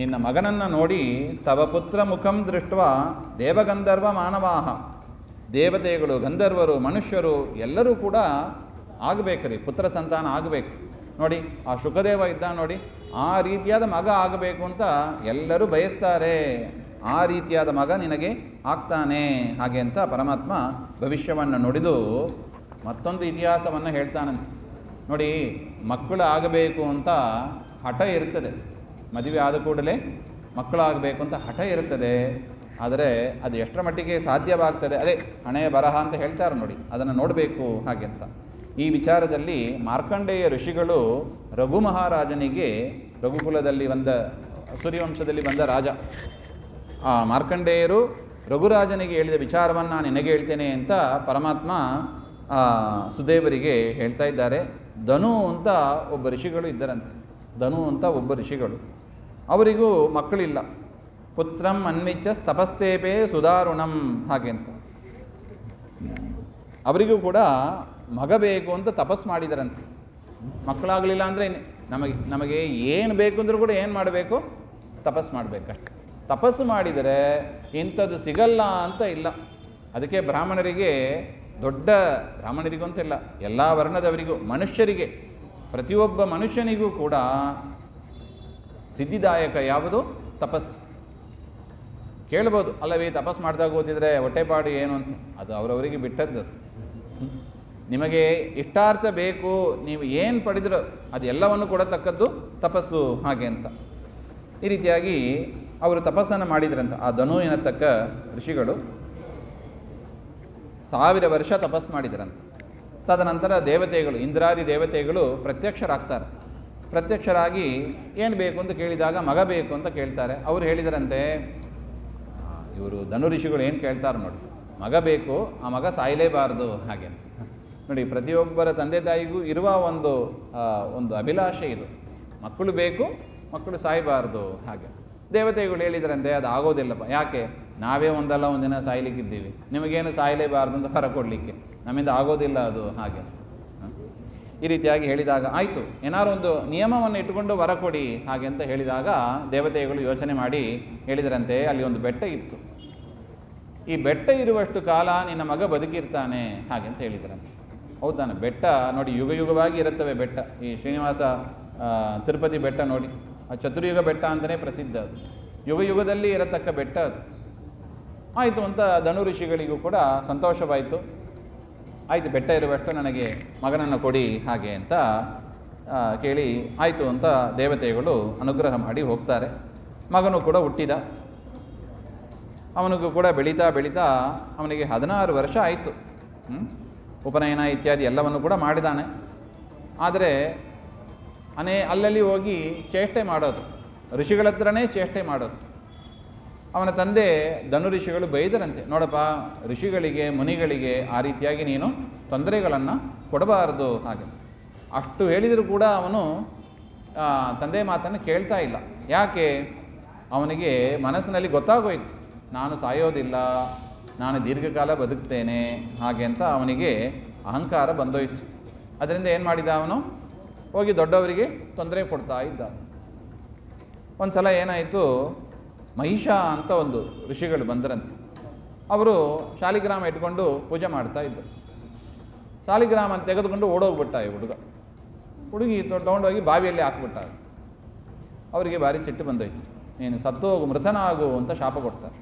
ನಿನ್ನ ಮಗನನ್ನು ನೋಡಿ, ತವ ಪುತ್ರ ಮುಖಂ ದೃಷ್ಟ ದೇವಗಂಧರ್ವ ಮಾನವಾಹ, ದೇವತೆಗಳು, ಗಂಧರ್ವರು, ಮನುಷ್ಯರು ಎಲ್ಲರೂ ಕೂಡ ಆಗಬೇಕ್ರಿ, ಪುತ್ರ ಸಂತಾನ ಆಗಬೇಕು. ನೋಡಿ, ಆ ಶುಕದೇವ ಇದ್ದ ನೋಡಿ, ಆ ರೀತಿಯಾದ ಮಗ ಆಗಬೇಕು ಅಂತ ಎಲ್ಲರೂ ಬಯಸ್ತಾರೆ. ಆ ರೀತಿಯಾದ ಮಗ ನಿನಗೆ ಆಗ್ತಾನೆ ಹಾಗೆ ಅಂತ ಪರಮಾತ್ಮ ಭವಿಷ್ಯವನ್ನು ನುಡಿದು ಮತ್ತೊಂದು ಇತಿಹಾಸವನ್ನು ಹೇಳ್ತಾನಂತೆ. ನೋಡಿ, ಮಕ್ಕಳು ಆಗಬೇಕು ಅಂತ ಹಠ ಇರ್ತದೆ. ಮದುವೆ ಆದ ಕೂಡಲೇ ಮಕ್ಕಳಾಗಬೇಕು ಅಂತ ಹಠ ಇರ್ತದೆ. ಆದರೆ ಅದು ಎಷ್ಟರ ಮಟ್ಟಿಗೆ ಸಾಧ್ಯವಾಗ್ತದೆ, ಅದೇ ಹಣೆಯ ಬರಹ ಅಂತ ಹೇಳ್ತಾರೆ ನೋಡಿ, ಅದನ್ನು ನೋಡಬೇಕು ಹಾಗೆ ಅಂತ. ಈ ವಿಚಾರದಲ್ಲಿ ಮಾರ್ಕಂಡೇಯ ಋಷಿಗಳು ರಘು ಮಹಾರಾಜನಿಗೆ, ರಘುಕುಲದಲ್ಲಿ ಸೂರ್ಯವಂಶದಲ್ಲಿ ಬಂದ ರಾಜ, ಆ ಮಾರ್ಕಂಡೇಯರು ರಘುರಾಜನಿಗೆ ಹೇಳಿದ ವಿಚಾರವನ್ನು ನಾನು ನಿನಗೆ ಹೇಳ್ತೇನೆ ಅಂತ ಪರಮಾತ್ಮ ಸುದೇವರಿಗೆ ಹೇಳ್ತಾ ಇದ್ದಾರೆ. ಧನು ಅಂತ ಒಬ್ಬ ಋಷಿಗಳು ಇದ್ದರಂತೆ. ಧನು ಅಂತ ಒಬ್ಬ ಋಷಿಗಳು, ಅವರಿಗೂ ಮಕ್ಕಳಿಲ್ಲ. ಪುತ್ರಂ ಅನ್ವಿಚ್ಛ ತಪಸ್ತೇಪೇ ಸುಧಾರುಣಂ ಹಾಗೆ ಅಂತ. ಅವರಿಗೂ ಕೂಡ ಮಗ ಬೇಕು ಅಂತ ತಪಸ್ ಮಾಡಿದರಂತೆ. ಮಕ್ಕಳಾಗಲಿಲ್ಲ ಅಂದರೆ ನಮಗೆ ಏನು ಬೇಕು ಅಂದರೂ ಕೂಡ ಏನು ಮಾಡಬೇಕು? ತಪಸ್ ಮಾಡಬೇಕಷ್ಟೆ. ತಪಸ್ಸು ಮಾಡಿದರೆ ಇಂಥದ್ದು ಸಿಗಲ್ಲ ಅಂತ ಇಲ್ಲ. ಅದಕ್ಕೆ ಬ್ರಾಹ್ಮಣರಿಗೆ, ದೊಡ್ಡ ಬ್ರಾಹ್ಮಣರಿಗೂ ಅಂತಿಲ್ಲ, ಎಲ್ಲ ವರ್ಣದವರಿಗೂ, ಮನುಷ್ಯರಿಗೆ, ಪ್ರತಿಯೊಬ್ಬ ಮನುಷ್ಯನಿಗೂ ಕೂಡ ಸಿದ್ಧಿದಾಯಕ ಯಾವುದು? ತಪಸ್ಸು. ಕೇಳ್ಬೋದು, ಅಲ್ಲವೇ ತಪಸ್ ಮಾಡ್ದಾಗ ಓದಿದರೆ ಹೊಟ್ಟೆಪಾಡು ಏನು ಅಂತ. ಅದು ಅವರವರಿಗೆ ಬಿಟ್ಟದ್ದು. ನಿಮಗೆ ಇಷ್ಟಾರ್ಥ ಬೇಕು, ನೀವು ಏನು ಪಡೆದರೂ ಅದು ಎಲ್ಲವನ್ನು ಕೊಡತಕ್ಕದ್ದು ತಪಸ್ಸು ಹಾಗೆ ಅಂತ. ಈ ರೀತಿಯಾಗಿ ಅವರು ತಪಸ್ಸನ್ನು ಮಾಡಿದ್ರಂತ. ಆ ಧನು ಎನ್ನತಕ್ಕ ಋಷಿಗಳು 1000 ವರ್ಷ ತಪಸ್ ಮಾಡಿದ್ರಂತ. ತದನಂತರ ದೇವತೆಗಳು, ಇಂದ್ರಾದಿ ದೇವತೆಗಳು ಪ್ರತ್ಯಕ್ಷರಾಗ್ತಾರೆ. ಪ್ರತ್ಯಕ್ಷರಾಗಿ ಏನು ಬೇಕು ಅಂತ ಕೇಳಿದಾಗ ಮಗ ಬೇಕು ಅಂತ ಕೇಳ್ತಾರೆ. ಅವರು ಹೇಳಿದರಂತೆ, ಇವರು ಧನು ಋಷಿಗಳು ಏನು ಕೇಳ್ತಾರೆ ನೋಡಿ, ಮಗ ಬೇಕು, ಆ ಮಗ ಸಾಯಲೇಬಾರ್ದು ಹಾಗೆ. ನೋಡಿ, ಪ್ರತಿಯೊಬ್ಬರ ತಂದೆ ತಾಯಿಗೂ ಇರುವ ಒಂದು ಅಭಿಲಾಷೆ ಇದು, ಮಕ್ಕಳು ಬೇಕು, ಮಕ್ಕಳು ಸಾಯಬಾರ್ದು ಹಾಗೆ. ದೇವತೆಗಳು ಹೇಳಿದ್ರಂತೆ, ಅದು ಆಗೋದಿಲ್ಲಪ್ಪ. ಯಾಕೆ? ನಾವೇ ಒಂದಲ್ಲ ಒಂದಿನ ಸಾಯ್ಲಿಕ್ಕಿದ್ದೀವಿ, ನಿಮಗೇನು ಸಾಯಲೇಬಾರ್ದು ಅಂತ ಹೊರ ಕೊಡಲಿಕ್ಕೆ, ನಮ್ಮಿಂದ ಆಗೋದಿಲ್ಲ ಅದು ಹಾಗೆ. ಈ ರೀತಿಯಾಗಿ ಹೇಳಿದಾಗ ಆಯಿತು, ಏನಾದ್ರು ಒಂದು ನಿಯಮವನ್ನು ಇಟ್ಟುಕೊಂಡು ವರ ಕೊಡಿ ಹಾಗೆ ಅಂತ ಹೇಳಿದಾಗ ದೇವತೆಗಳು ಯೋಚನೆ ಮಾಡಿ ಹೇಳಿದರಂತೆ, ಅಲ್ಲಿ ಒಂದು ಬೆಟ್ಟ ಇತ್ತು. ಈ ಬೆಟ್ಟ ಇರುವಷ್ಟು ಕಾಲ ನಿನ್ನ ಮಗ ಬದುಕಿರ್ತಾನೆ ಹಾಗೆ ಅಂತ ಹೇಳಿದ್ರಂತೆ. ಹೌದಾನೆ, ಬೆಟ್ಟ ನೋಡಿ ಯುಗ ಯುಗವಾಗಿ ಇರುತ್ತವೆ ಬೆಟ್ಟ. ಈ ಶ್ರೀನಿವಾಸ ತಿರುಪತಿ ಬೆಟ್ಟ ನೋಡಿ, ಆ ಚತುರ್ಯುಗ ಬೆಟ್ಟ ಅಂತಲೇ ಪ್ರಸಿದ್ಧ. ಅದು ಯುಗ ಯುಗದಲ್ಲಿ ಇರತಕ್ಕ ಬೆಟ್ಟ ಅದು. ಆಯಿತು ಅಂತ ಧನು ಋಷಿಗಳಿಗೂ ಕೂಡ ಸಂತೋಷವಾಯಿತು. ಆಯಿತು, ಬೆಟ್ಟ ಇರುವಷ್ಟು ನನಗೆ ಮಗನನ್ನು ಕೊಡಿ ಹಾಗೆ ಅಂತ ಕೇಳಿ ಆಯಿತು ಅಂತ ದೇವತೆಗಳು ಅನುಗ್ರಹ ಮಾಡಿ ಹೋಗ್ತಾರೆ. ಮಗನು ಕೂಡ ಹುಟ್ಟಿದ. ಅವನಿಗೂ ಕೂಡ ಬೆಳೀತಾ ಬೆಳೀತಾ ಅವನಿಗೆ 16 ವರ್ಷ ಆಯಿತು. ಉಪನಯನ ಇತ್ಯಾದಿ ಎಲ್ಲವನ್ನು ಕೂಡ ಮಾಡಿದ್ದಾನೆ. ಆದರೆ ಅಲ್ಲಲ್ಲಿ ಹೋಗಿ ಚೇಷ್ಟೆ ಮಾಡೋದು, ಋಷಿಗಳ ಹತ್ರನೇ ಚೇಷ್ಟೆ ಮಾಡೋದು. ಅವನ ತಂದೆ ಧನು ಋಷಿಗಳು ಬೈದರಂತೆ, ನೋಡಪ್ಪ ಋಷಿಗಳಿಗೆ ಮುನಿಗಳಿಗೆ ಆ ರೀತಿಯಾಗಿ ನೀನು ತೊಂದರೆಗಳನ್ನು ಕೊಡಬಾರದು ಹಾಗೆ. ಅಷ್ಟು ಹೇಳಿದರೂ ಕೂಡ ಅವನು ತಂದೆ ಮಾತನ್ನು ಕೇಳ್ತಾ ಇಲ್ಲ. ಯಾಕೆ? ಅವನಿಗೆ ಮನಸ್ಸಿನಲ್ಲಿ ಗೊತ್ತಾಗೋಯ್ತು, ನಾನು ಸಾಯೋದಿಲ್ಲ, ನಾನು ದೀರ್ಘಕಾಲ ಬದುಕ್ತೇನೆ ಹಾಗೆ ಅಂತ ಅವನಿಗೆ ಅಹಂಕಾರ ಬಂದೋಯ್ತು. ಅದರಿಂದ ಏನು ಮಾಡಿದ ಅವನು? ಹೋಗಿ ದೊಡ್ಡವರಿಗೆ ತೊಂದರೆ ಕೊಡ್ತಾ ಇದ್ದ. ಒಂದು ಸಲ ಏನಾಯಿತು, ಮಹಿಷ ಅಂತ ಒಂದು ಋಷಿಗಳು ಬಂದರಂತೆ. ಅವರು ಶಾಲಿಗ್ರಾಮ ಇಟ್ಕೊಂಡು ಪೂಜೆ ಮಾಡ್ತಾ ಇದ್ದರು. ಶಾಲಿಗ್ರಾಮ ಅಂತ ತೆಗೆದುಕೊಂಡು ಓಡೋಗ್ಬಿಟ್ಟ ಈ ಹುಡುಗಿ ತೊಗೊಂಡೋಗಿ ಬಾವಿಯಲ್ಲಿ ಹಾಕ್ಬಿಟ್ಟ. ಅವರಿಗೆ ಭಾರಿ ಸಿಟ್ಟು ಬಂದೋಯ್ತು. ನೀನು ಸತ್ತೋಗು, ಮೃತನಾಗು ಅಂತ ಶಾಪ ಕೊಡ್ತಾರೆ.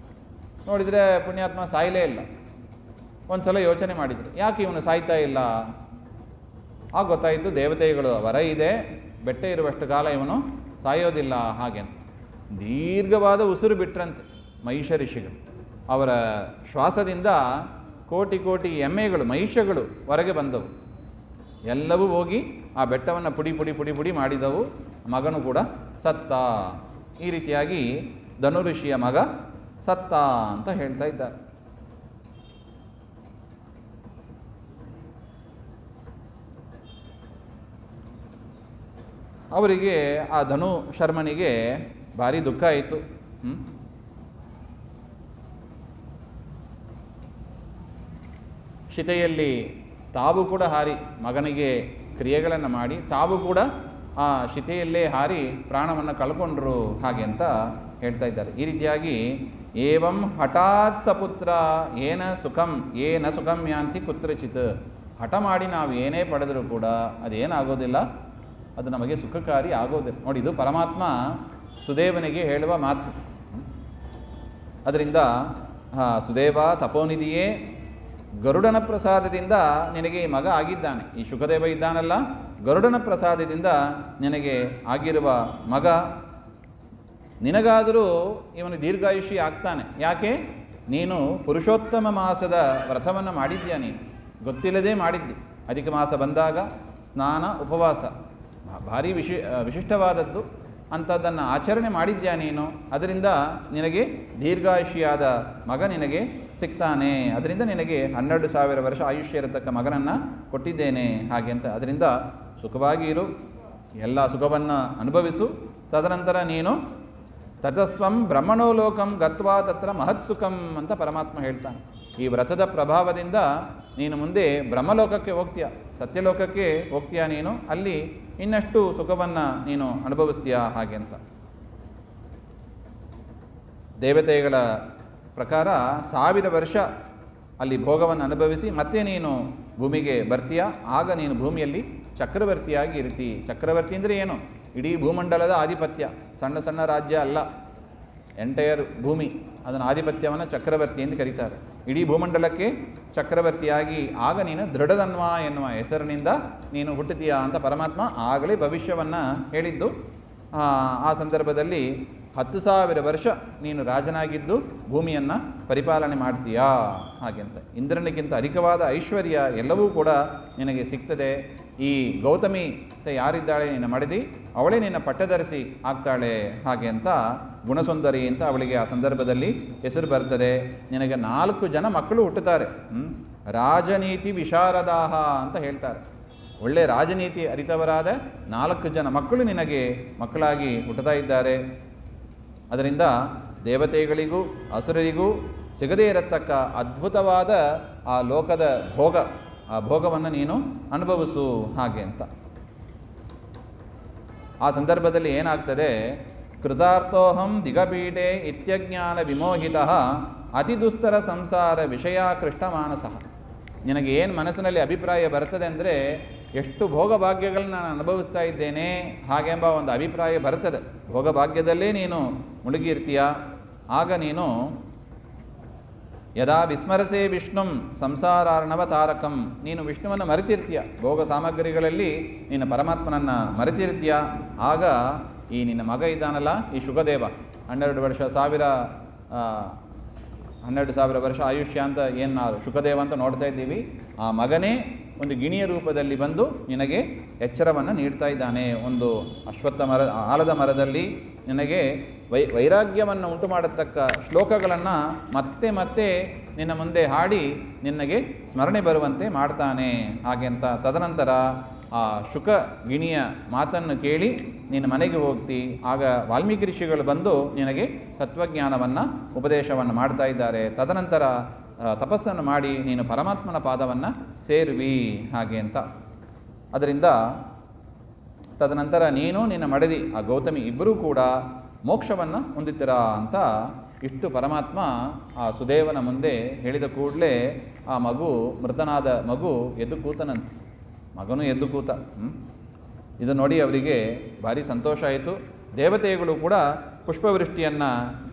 ನೋಡಿದರೆ ಪುಣ್ಯಾತ್ಮ ಸಾಯಲೇ ಇಲ್ಲ. ಒಂದು ಸಲ ಯೋಚನೆ ಮಾಡಿದರು, ಯಾಕೆ ಇವನು ಸಾಯ್ತಾ ಇಲ್ಲ? ಆಗ ಗೊತ್ತಾಯಿತು, ದೇವತೆಗಳು ವರ ಇದೆ, ಬೆಟ್ಟ ಇರುವಷ್ಟು ಕಾಲ ಇವನು ಸಾಯೋದಿಲ್ಲ ಹಾಗೆ ಅಂತ. ದೀರ್ಘವಾದ ಉಸಿರು ಬಿಟ್ರಂತೆ ಮಹಿಷ ಋಷಿಗಳು. ಅವರ ಶ್ವಾಸದಿಂದ ಕೋಟಿ ಕೋಟಿ ಎಮ್ಮೆಗಳು, ಮಹಿಷಗಳು ಹೊರಗೆ ಬಂದವು. ಎಲ್ಲವೂ ಹೋಗಿ ಆ ಬೆಟ್ಟವನ್ನು ಪುಡಿ ಪುಡಿ ಪುಡಿ ಪುಡಿ ಮಾಡಿದವು. ಮಗನು ಕೂಡ ಸತ್ತ. ಈ ರೀತಿಯಾಗಿ ಧನು ಋಷಿಯ ಮಗ ಸತ್ತ ಅಂತ ಹೇಳ್ತಾ ಇದ್ದಾರೆ. ಅವರಿಗೆ ಆ ಧನು ಶರ್ಮನಿಗೆ ಭಾರಿ ದುಃಖ ಆಯಿತು. ಶಿತೆಯಲ್ಲಿ ತಾವು ಕೂಡ ಹಾರಿ ಮಗನಿಗೆ ಕ್ರಿಯೆಗಳನ್ನು ಮಾಡಿ ತಾವು ಕೂಡ ಆ ಶಿತೆಯಲ್ಲೇ ಹಾರಿ ಪ್ರಾಣವನ್ನು ಕಳ್ಕೊಂಡ್ರು ಹಾಗೆ ಅಂತ ಹೇಳ್ತಾ ಇದ್ದಾರೆ. ಈ ರೀತಿಯಾಗಿ ಏವಂ ಹಠಾತ್ ಸಪುತ್ರ ಏನ ಸುಖಂ ಯಾಂತಿ ಕುತ್ರಚಿತ್. ಹಠ ಮಾಡಿ ನಾವು ಏನೇ ಪಡೆದರೂ ಕೂಡ ಅದೇನಾಗೋದಿಲ್ಲ, ಅದು ನಮಗೆ ಸುಖಕಾರಿ ಆಗೋದಿಲ್ಲ. ನೋಡಿ, ಇದು ಪರಮಾತ್ಮ ಸುದೇವನಿಗೆ ಹೇಳುವ ಮಾತು. ಅದರಿಂದ ಸುದೇವ ತಪೋನಿಧಿಯೇ, ಗರುಡನ ಪ್ರಸಾದದಿಂದ ನಿನಗೆ ಈ ಮಗ ಆಗಿದ್ದಾನೆ. ಈ ಶುಕದೇವ ಇದ್ದಾನಲ್ಲ, ಗರುಡನ ಪ್ರಸಾದದಿಂದ ನಿನಗೆ ಆಗಿರುವ ಮಗ, ನಿನಗಾದರೂ ಇವನು ದೀರ್ಘಾಯುಷಿ ಆಗ್ತಾನೆ. ಯಾಕೆ? ನೀನು ಪುರುಷೋತ್ತಮ ಮಾಸದ ವ್ರತವನ್ನು ಮಾಡಿದ್ಯಾ, ನೀನು ಗೊತ್ತಿಲ್ಲದೆ ಮಾಡಿದ್ದಿ. ಅಧಿಕ ಮಾಸ ಬಂದಾಗ ಸ್ನಾನ ಉಪವಾಸ ಭಾರಿ ವಿಶಿಷ್ಟವಾದದ್ದು, ಅಂಥದ್ದನ್ನು ಆಚರಣೆ ಮಾಡಿದ್ಯಾ ನೀನು. ಅದರಿಂದ ನಿನಗೆ ದೀರ್ಘಾಯುಷಿಯಾದ ಮಗ ನಿನಗೆ ಸಿಗ್ತಾನೆ. ಅದರಿಂದ ನಿನಗೆ 12,000 ವರ್ಷ ಆಯುಷ್ಯ ಇರತಕ್ಕ ಮಗನನ್ನು ಕೊಟ್ಟಿದ್ದೇನೆ ಹಾಗೆ ಅಂತ. ಅದರಿಂದ ಸುಖವಾಗಿ ಇರು, ಎಲ್ಲ ಸುಖವನ್ನು ಅನುಭವಿಸು. ತದನಂತರ ನೀನು ತತಸ್ತ್ವಂ ಬ್ರಹ್ಮಣೋ ಲೋಕಂ ಗತ್ವಾ ತತ್ರ ಮಹತ್ಸುಖಂ ಅಂತ ಪರಮಾತ್ಮ ಹೇಳ್ತಾನೆ. ಈ ವ್ರತದ ಪ್ರಭಾವದಿಂದ ನೀನು ಮುಂದೆ ಬ್ರಹ್ಮಲೋಕಕ್ಕೆ ಹೋಗ್ತೀಯ, ಸತ್ಯಲೋಕಕ್ಕೆ ಹೋಗ್ತೀಯ. ನೀನು ಅಲ್ಲಿ ಇನ್ನಷ್ಟು ಸುಖವನ್ನು ನೀನು ಅನುಭವಿಸ್ತೀಯ ಹಾಗೆ ಅಂತ. ದೇವತೆಗಳ ಪ್ರಕಾರ 1000 ವರ್ಷ ಅಲ್ಲಿ ಭೋಗವನ್ನು ಅನುಭವಿಸಿ ಮತ್ತೆ ನೀನು ಭೂಮಿಗೆ ಬರ್ತೀಯ. ಆಗ ನೀನು ಭೂಮಿಯಲ್ಲಿ ಚಕ್ರವರ್ತಿಯಾಗಿ ಇರ್ತಿ. ಚಕ್ರವರ್ತಿ ಅಂದರೆ ಏನು? ಇಡೀ ಭೂಮಂಡಲದ ಆಧಿಪತ್ಯ, ಸಣ್ಣ ಸಣ್ಣ ರಾಜ್ಯ ಅಲ್ಲ, ಎಂಟೈರ್ ಭೂಮಿ, ಅದನ್ನು ಆಧಿಪತ್ಯವನ್ನು ಚಕ್ರವರ್ತಿ ಎಂದು ಕರೀತಾರೆ. ಇಡೀ ಭೂಮಂಡಲಕ್ಕೆ ಚಕ್ರವರ್ತಿಯಾಗಿ ಆಗ ನೀನು ದೃಢಧನ್ವ ಎನ್ನುವ ಹೆಸರಿನಿಂದ ನೀನು ಹುಟ್ಟುತ್ತೀಯ ಅಂತ ಪರಮಾತ್ಮ ಆಗಲೇ ಭವಿಷ್ಯವನ್ನು ಹೇಳಿದ್ದು. ಆ ಸಂದರ್ಭದಲ್ಲಿ 10,000 ವರ್ಷ ನೀನು ರಾಜನಾಗಿದ್ದು ಭೂಮಿಯನ್ನು ಪರಿಪಾಲನೆ ಮಾಡ್ತೀಯಾ ಹಾಗೆ ಅಂತ. ಇಂದ್ರನಿಗಿಂತ ಅಧಿಕವಾದ ಐಶ್ವರ್ಯ ಎಲ್ಲವೂ ಕೂಡ ನಿನಗೆ ಸಿಗ್ತದೆ. ಈ ಗೌತಮಿ ಯಾರಿದ್ದಾಳೆ ನಿನ್ನ ಮಡದಿ, ಅವಳೇ ನಿನ್ನ ಪಟ್ಟಧರಿಸಿ ಆಗ್ತಾಳೆ ಹಾಗೆ ಅಂತ. ಗುಣಸುಂದರಿ ಅಂತ ಅವಳಿಗೆ ಆ ಸಂದರ್ಭದಲ್ಲಿ ಹೆಸರು ಬರ್ತದೆ. ನಿನಗೆ 4 ಜನ ಮಕ್ಕಳು ಹುಟ್ಟುತ್ತಾರೆ. ರಾಜನೀತಿ ವಿಶಾರದಾಹ ಅಂತ ಹೇಳ್ತಾರೆ. ಒಳ್ಳೆ ರಾಜನೀತಿ ಅರಿತವರಾದ 4 ಜನ ಮಕ್ಕಳು ನಿನಗೆ ಮಕ್ಕಳಾಗಿ ಹುಟ್ಟುತ್ತಾ ಇದ್ದಾರೆ. ಅದರಿಂದ ದೇವತೆಗಳಿಗೂ ಅಸುರರಿಗೂ ಸಿಗದೇ ಇರತಕ್ಕ ಅದ್ಭುತವಾದ ಆ ಲೋಕದ ಭೋಗ, ಆ ಭೋಗವನ್ನು ನೀನು ಅನುಭವಿಸು ಹಾಗೆ ಅಂತ. ಆ ಸಂದರ್ಭದಲ್ಲಿ ಏನಾಗ್ತದೆ? ಕೃತಾರ್ಥೋಹಂ ದಿಗಪೀಠೆ ಇತ್ಯಜ್ಞಾನ ವಿಮೋಹಿತಃ ಅತಿ ದುಸ್ತರ ಸಂಸಾರ ವಿಷಯಾಕೃಷ್ಟ ಮಾನಸಃ. ನಿನಗೆ ಏನು ಮನಸ್ಸಿನಲ್ಲಿ ಅಭಿಪ್ರಾಯ ಬರ್ತದೆ ಅಂದರೆ ಎಷ್ಟು ಭೋಗಭಾಗ್ಯಗಳನ್ನ ನಾನು ಅನುಭವಿಸ್ತಾ ಇದ್ದೇನೆ ಹಾಗೆಂಬ ಒಂದು ಅಭಿಪ್ರಾಯ ಬರ್ತದೆ. ಭೋಗಭಾಗ್ಯದಲ್ಲೇ ನೀನು ಮುಳುಗಿರ್ತೀಯ. ಆಗ ನೀನು ಯದಾ ವಿಸ್ಮರಸೆ ವಿಷ್ಣುಂ ಸಂಸಾರಾರ್ಣವ ತಾರಕಂ, ನೀನು ವಿಷ್ಣುವನ್ನು ಮರೆತಿರ್ತೀಯ. ಭೋಗ ಸಾಮಗ್ರಿಗಳಲ್ಲಿ ನೀನು ಪರಮಾತ್ಮನನ್ನು ಮರೆತಿರ್ತೀಯ. ಆಗ ಈ ನಿನ್ನ ಮಗ ಇದ್ದಾನಲ್ಲ, ಈ ಶುಕದೇವ, 12,000 ವರ್ಷ ಆಯುಷ್ಯ ಅಂತ ಏನು ನಾವು ಶುಕದೇವ ಅಂತ ನೋಡ್ತಾ ಇದ್ದೀವಿ, ಆ ಮಗನೇ ಒಂದು ಗಿಣಿಯ ರೂಪದಲ್ಲಿ ಬಂದು ನಿನಗೆ ಎಚ್ಚರವನ್ನು ನೀಡ್ತಾ ಇದ್ದಾನೆ. ಒಂದು ಅಶ್ವತ್ಥ ಮರ, ಆಲದ ಮರದಲ್ಲಿ ನಿನಗೆ ವೈರಾಗ್ಯವನ್ನು ಉಂಟು ಮಾಡತಕ್ಕ ಶ್ಲೋಕಗಳನ್ನು ಮತ್ತೆ ಮತ್ತೆ ನಿನ್ನ ಮುಂದೆ ಹಾಡಿ ನಿನಗೆ ಸ್ಮರಣೆ ಬರುವಂತೆ ಮಾಡ್ತಾನೆ. ಹಾಗೆಂತ ತದನಂತರ ಆ ಶುಕ ಗಿಣಿಯ ಮಾತನ್ನು ಕೇಳಿ ನಿನ್ನ ಮನೆಗೆ ಹೋಗ್ತಿ. ಆಗ ವಾಲ್ಮೀಕಿ ಋಷಿಗಳು ಬಂದು ನಿನಗೆ ತತ್ವಜ್ಞಾನವನ್ನು ಉಪದೇಶವನ್ನು ಮಾಡ್ತಾ ಇದ್ದಾರೆ. ತದನಂತರ ತಪಸ್ಸನ್ನು ಮಾಡಿ ನೀನು ಪರಮಾತ್ಮನ ಪಾದವನ್ನು ಸೇರುವಿ ಹಾಗೆ ಅಂತ. ಅದರಿಂದ ತದನಂತರ ನೀನು ನಿನ್ನ ಮಡದಿ ಆ ಗೌತಮಿ ಇಬ್ಬರೂ ಕೂಡ ಮೋಕ್ಷವನ್ನು ಹೊಂದಿದ್ದೀರಾ ಅಂತ ಇಷ್ಟು ಪರಮಾತ್ಮ ಆ ಸುದೇವನ ಮುಂದೆ ಹೇಳಿದ ಕೂಡಲೇ ಆ ಮಗು, ಮೃತನಾದ ಮಗು ಎದ್ದು ಕೂತನಂತೆ. ಮಗನೂ ಎದ್ದು ಕೂತ. ಇದು ನೋಡಿ ಅವರಿಗೆ ಭಾರಿ ಸಂತೋಷ ಆಯಿತು. ದೇವತೆಗಳು ಕೂಡ ಪುಷ್ಪವೃಷ್ಟಿಯನ್ನು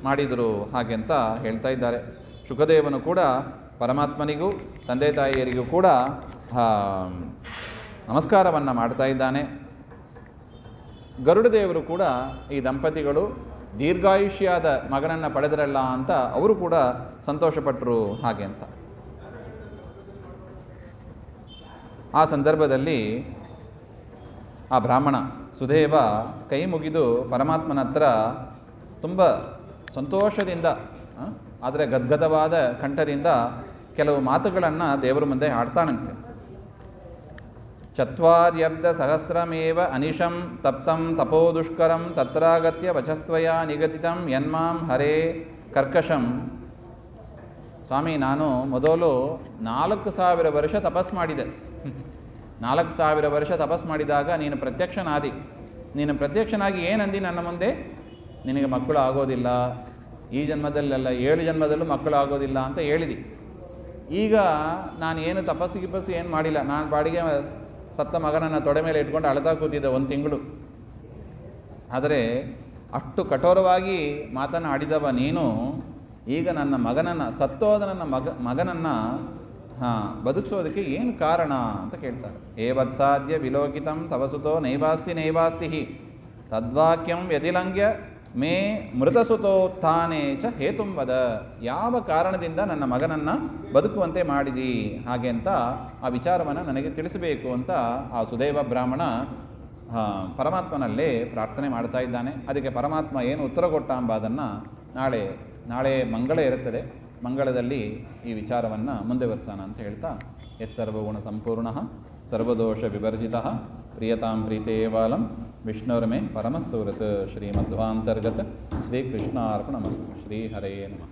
ಮಾಡಿದರು ಹಾಗೆ ಅಂತ ಹೇಳ್ತಾ ಇದ್ದಾರೆ. ಶುಕದೇವನು ಕೂಡ ಪರಮಾತ್ಮನಿಗೂ ತಂದೆ ತಾಯಿಯರಿಗೂ ಕೂಡ ನಮಸ್ಕಾರವನ್ನು ಮಾಡ್ತಾ ಇದ್ದಾನೆ. ಗರುಡದೇವರು ಕೂಡ ಈ ದಂಪತಿಗಳು ದೀರ್ಘಾಯುಷ್ಯಾದ ಮಗನನ್ನು ಪಡೆದರಲ್ಲ ಅಂತ ಅವರು ಕೂಡ ಸಂತೋಷಪಟ್ಟರು ಹಾಗೆ ಅಂತ. ಆ ಸಂದರ್ಭದಲ್ಲಿ ಆ ಬ್ರಾಹ್ಮಣ ಸುದೇವ ಕೈ ಮುಗಿದು ಪರಮಾತ್ಮನ ಹತ್ರ ತುಂಬ ಸಂತೋಷದಿಂದ, ಆದರೆ ಗದ್ಗದವಾದ ಕಂಠದಿಂದ ಕೆಲವು ಮಾತುಗಳನ್ನು ದೇವರ ಮುಂದೆ ಆಡ್ತಾನಂತೆ. ಚತ್ವಾರ್ಯಬ್ಧ ಸಹಸ್ರಮೇವ ಅನಿಶಂ ತಪ್ತಂ ತಪೋದುಷ್ಕರಂ ತತ್ರಾಗತ್ಯ ವಚಸ್ತ್ವಯ ನಿಗದಿತಂ ಯನ್ಮಾಂ ಹರೇ ಕರ್ಕಶಂ. ಸ್ವಾಮಿ, ನಾನು ಮೊದಲು 4,000 ವರ್ಷ ತಪಸ್ ಮಾಡಿದೆ. 4,000 ವರ್ಷ ತಪಸ್ ಮಾಡಿದಾಗ ನೀನು ಪ್ರತ್ಯಕ್ಷನಾದಿ. ನೀನು ಪ್ರತ್ಯಕ್ಷನಾಗಿ ಏನಂದಿ ನನ್ನ ಮುಂದೆ? ನಿನಗೆ ಮಕ್ಕಳು ಆಗೋದಿಲ್ಲ, ಈ ಜನ್ಮದಲ್ಲೆಲ್ಲ 7 ಜನ್ಮದಲ್ಲೂ ಮಕ್ಕಳು ಆಗೋದಿಲ್ಲ ಅಂತ ಹೇಳಿದಿ. ಈಗ ನಾನು ಏನು ತಪಸ್ಸು ಏನು ಮಾಡಿಲ್ಲ. ನಾನು ಬಾಡಿಗೆ ಸತ್ತ ಮಗನನ್ನು ತೊಡೆ ಮೇಲೆ ಇಟ್ಕೊಂಡು ಅಳ್ತಾ ಕೂತಿದ್ದೆ 1 ತಿಂಗಳು. ಆದರೆ ಅಷ್ಟು ಕಠೋರವಾಗಿ ಮಾತನಾಡಿದವ ನೀನು ಈಗ ನನ್ನ ಮಗನನ್ನು, ಸತ್ತೋದ ನನ್ನ ಮಗನನ್ನು ಬದುಕಿಸೋದಕ್ಕೆ ಏನು ಕಾರಣ ಅಂತ ಕೇಳ್ತಾರೆ. ಏವತ್ಸಾಧ್ಯ ವಿಲೋಕಿತಂ ತವಸುತೋ ನೈವಾಸ್ತಿ ತದ್ವಾಕ್ಯಂ ವ್ಯತಿಲಂಘ್ಯ ಮೇ ಮೃತಸುತೋತ್ಥಾನೇ ಚ ಹೇತುಂವದ. ಯಾವ ಕಾರಣದಿಂದ ನನ್ನ ಮಗನನ್ನು ಬದುಕುವಂತೆ ಮಾಡಿದಿ ಹಾಗೆ ಅಂತ ಆ ವಿಚಾರವನ್ನು ನನಗೆ ತಿಳಿಸಬೇಕು ಅಂತ ಆ ಸುದೇವ ಬ್ರಾಹ್ಮಣ ಪರಮಾತ್ಮನಲ್ಲೇ ಪ್ರಾರ್ಥನೆ ಮಾಡ್ತಾ ಇದ್ದಾನೆ. ಅದಕ್ಕೆ ಪರಮಾತ್ಮ ಏನು ಉತ್ತರ ಕೊಟ್ಟ ಎಂಬುದನ್ನು ನಾಳೆ ಮಂಗಳ ಇರುತ್ತದೆ. ಮಂಗಳದಲ್ಲಿ ಈ ವಿಚಾರವನ್ನು ಮುಂದುವರಿಸೋಣ ಅಂತ ಹೇಳ್ತಾ, ಎಸ್ ಸರ್ವಗುಣ ಸಂಪೂರ್ಣ ಸರ್ವದೋಷ ವಿವರ್ಜಿತ ಪ್ರಿಯತಾಂ ಪ್ರೀತೇವಾಲಂ ವಿಷ್ಣುರ್ಮೇ ಪರಮಸುಹೃತ್ ಶ್ರೀಮಧ್ವಾಂತರ್ಗತ ಶ್ರೀಕೃಷ್ಣಾರ್ಪಣಮಸ್ತು. ಶ್ರೀ ಹರೇ ನಮಃ.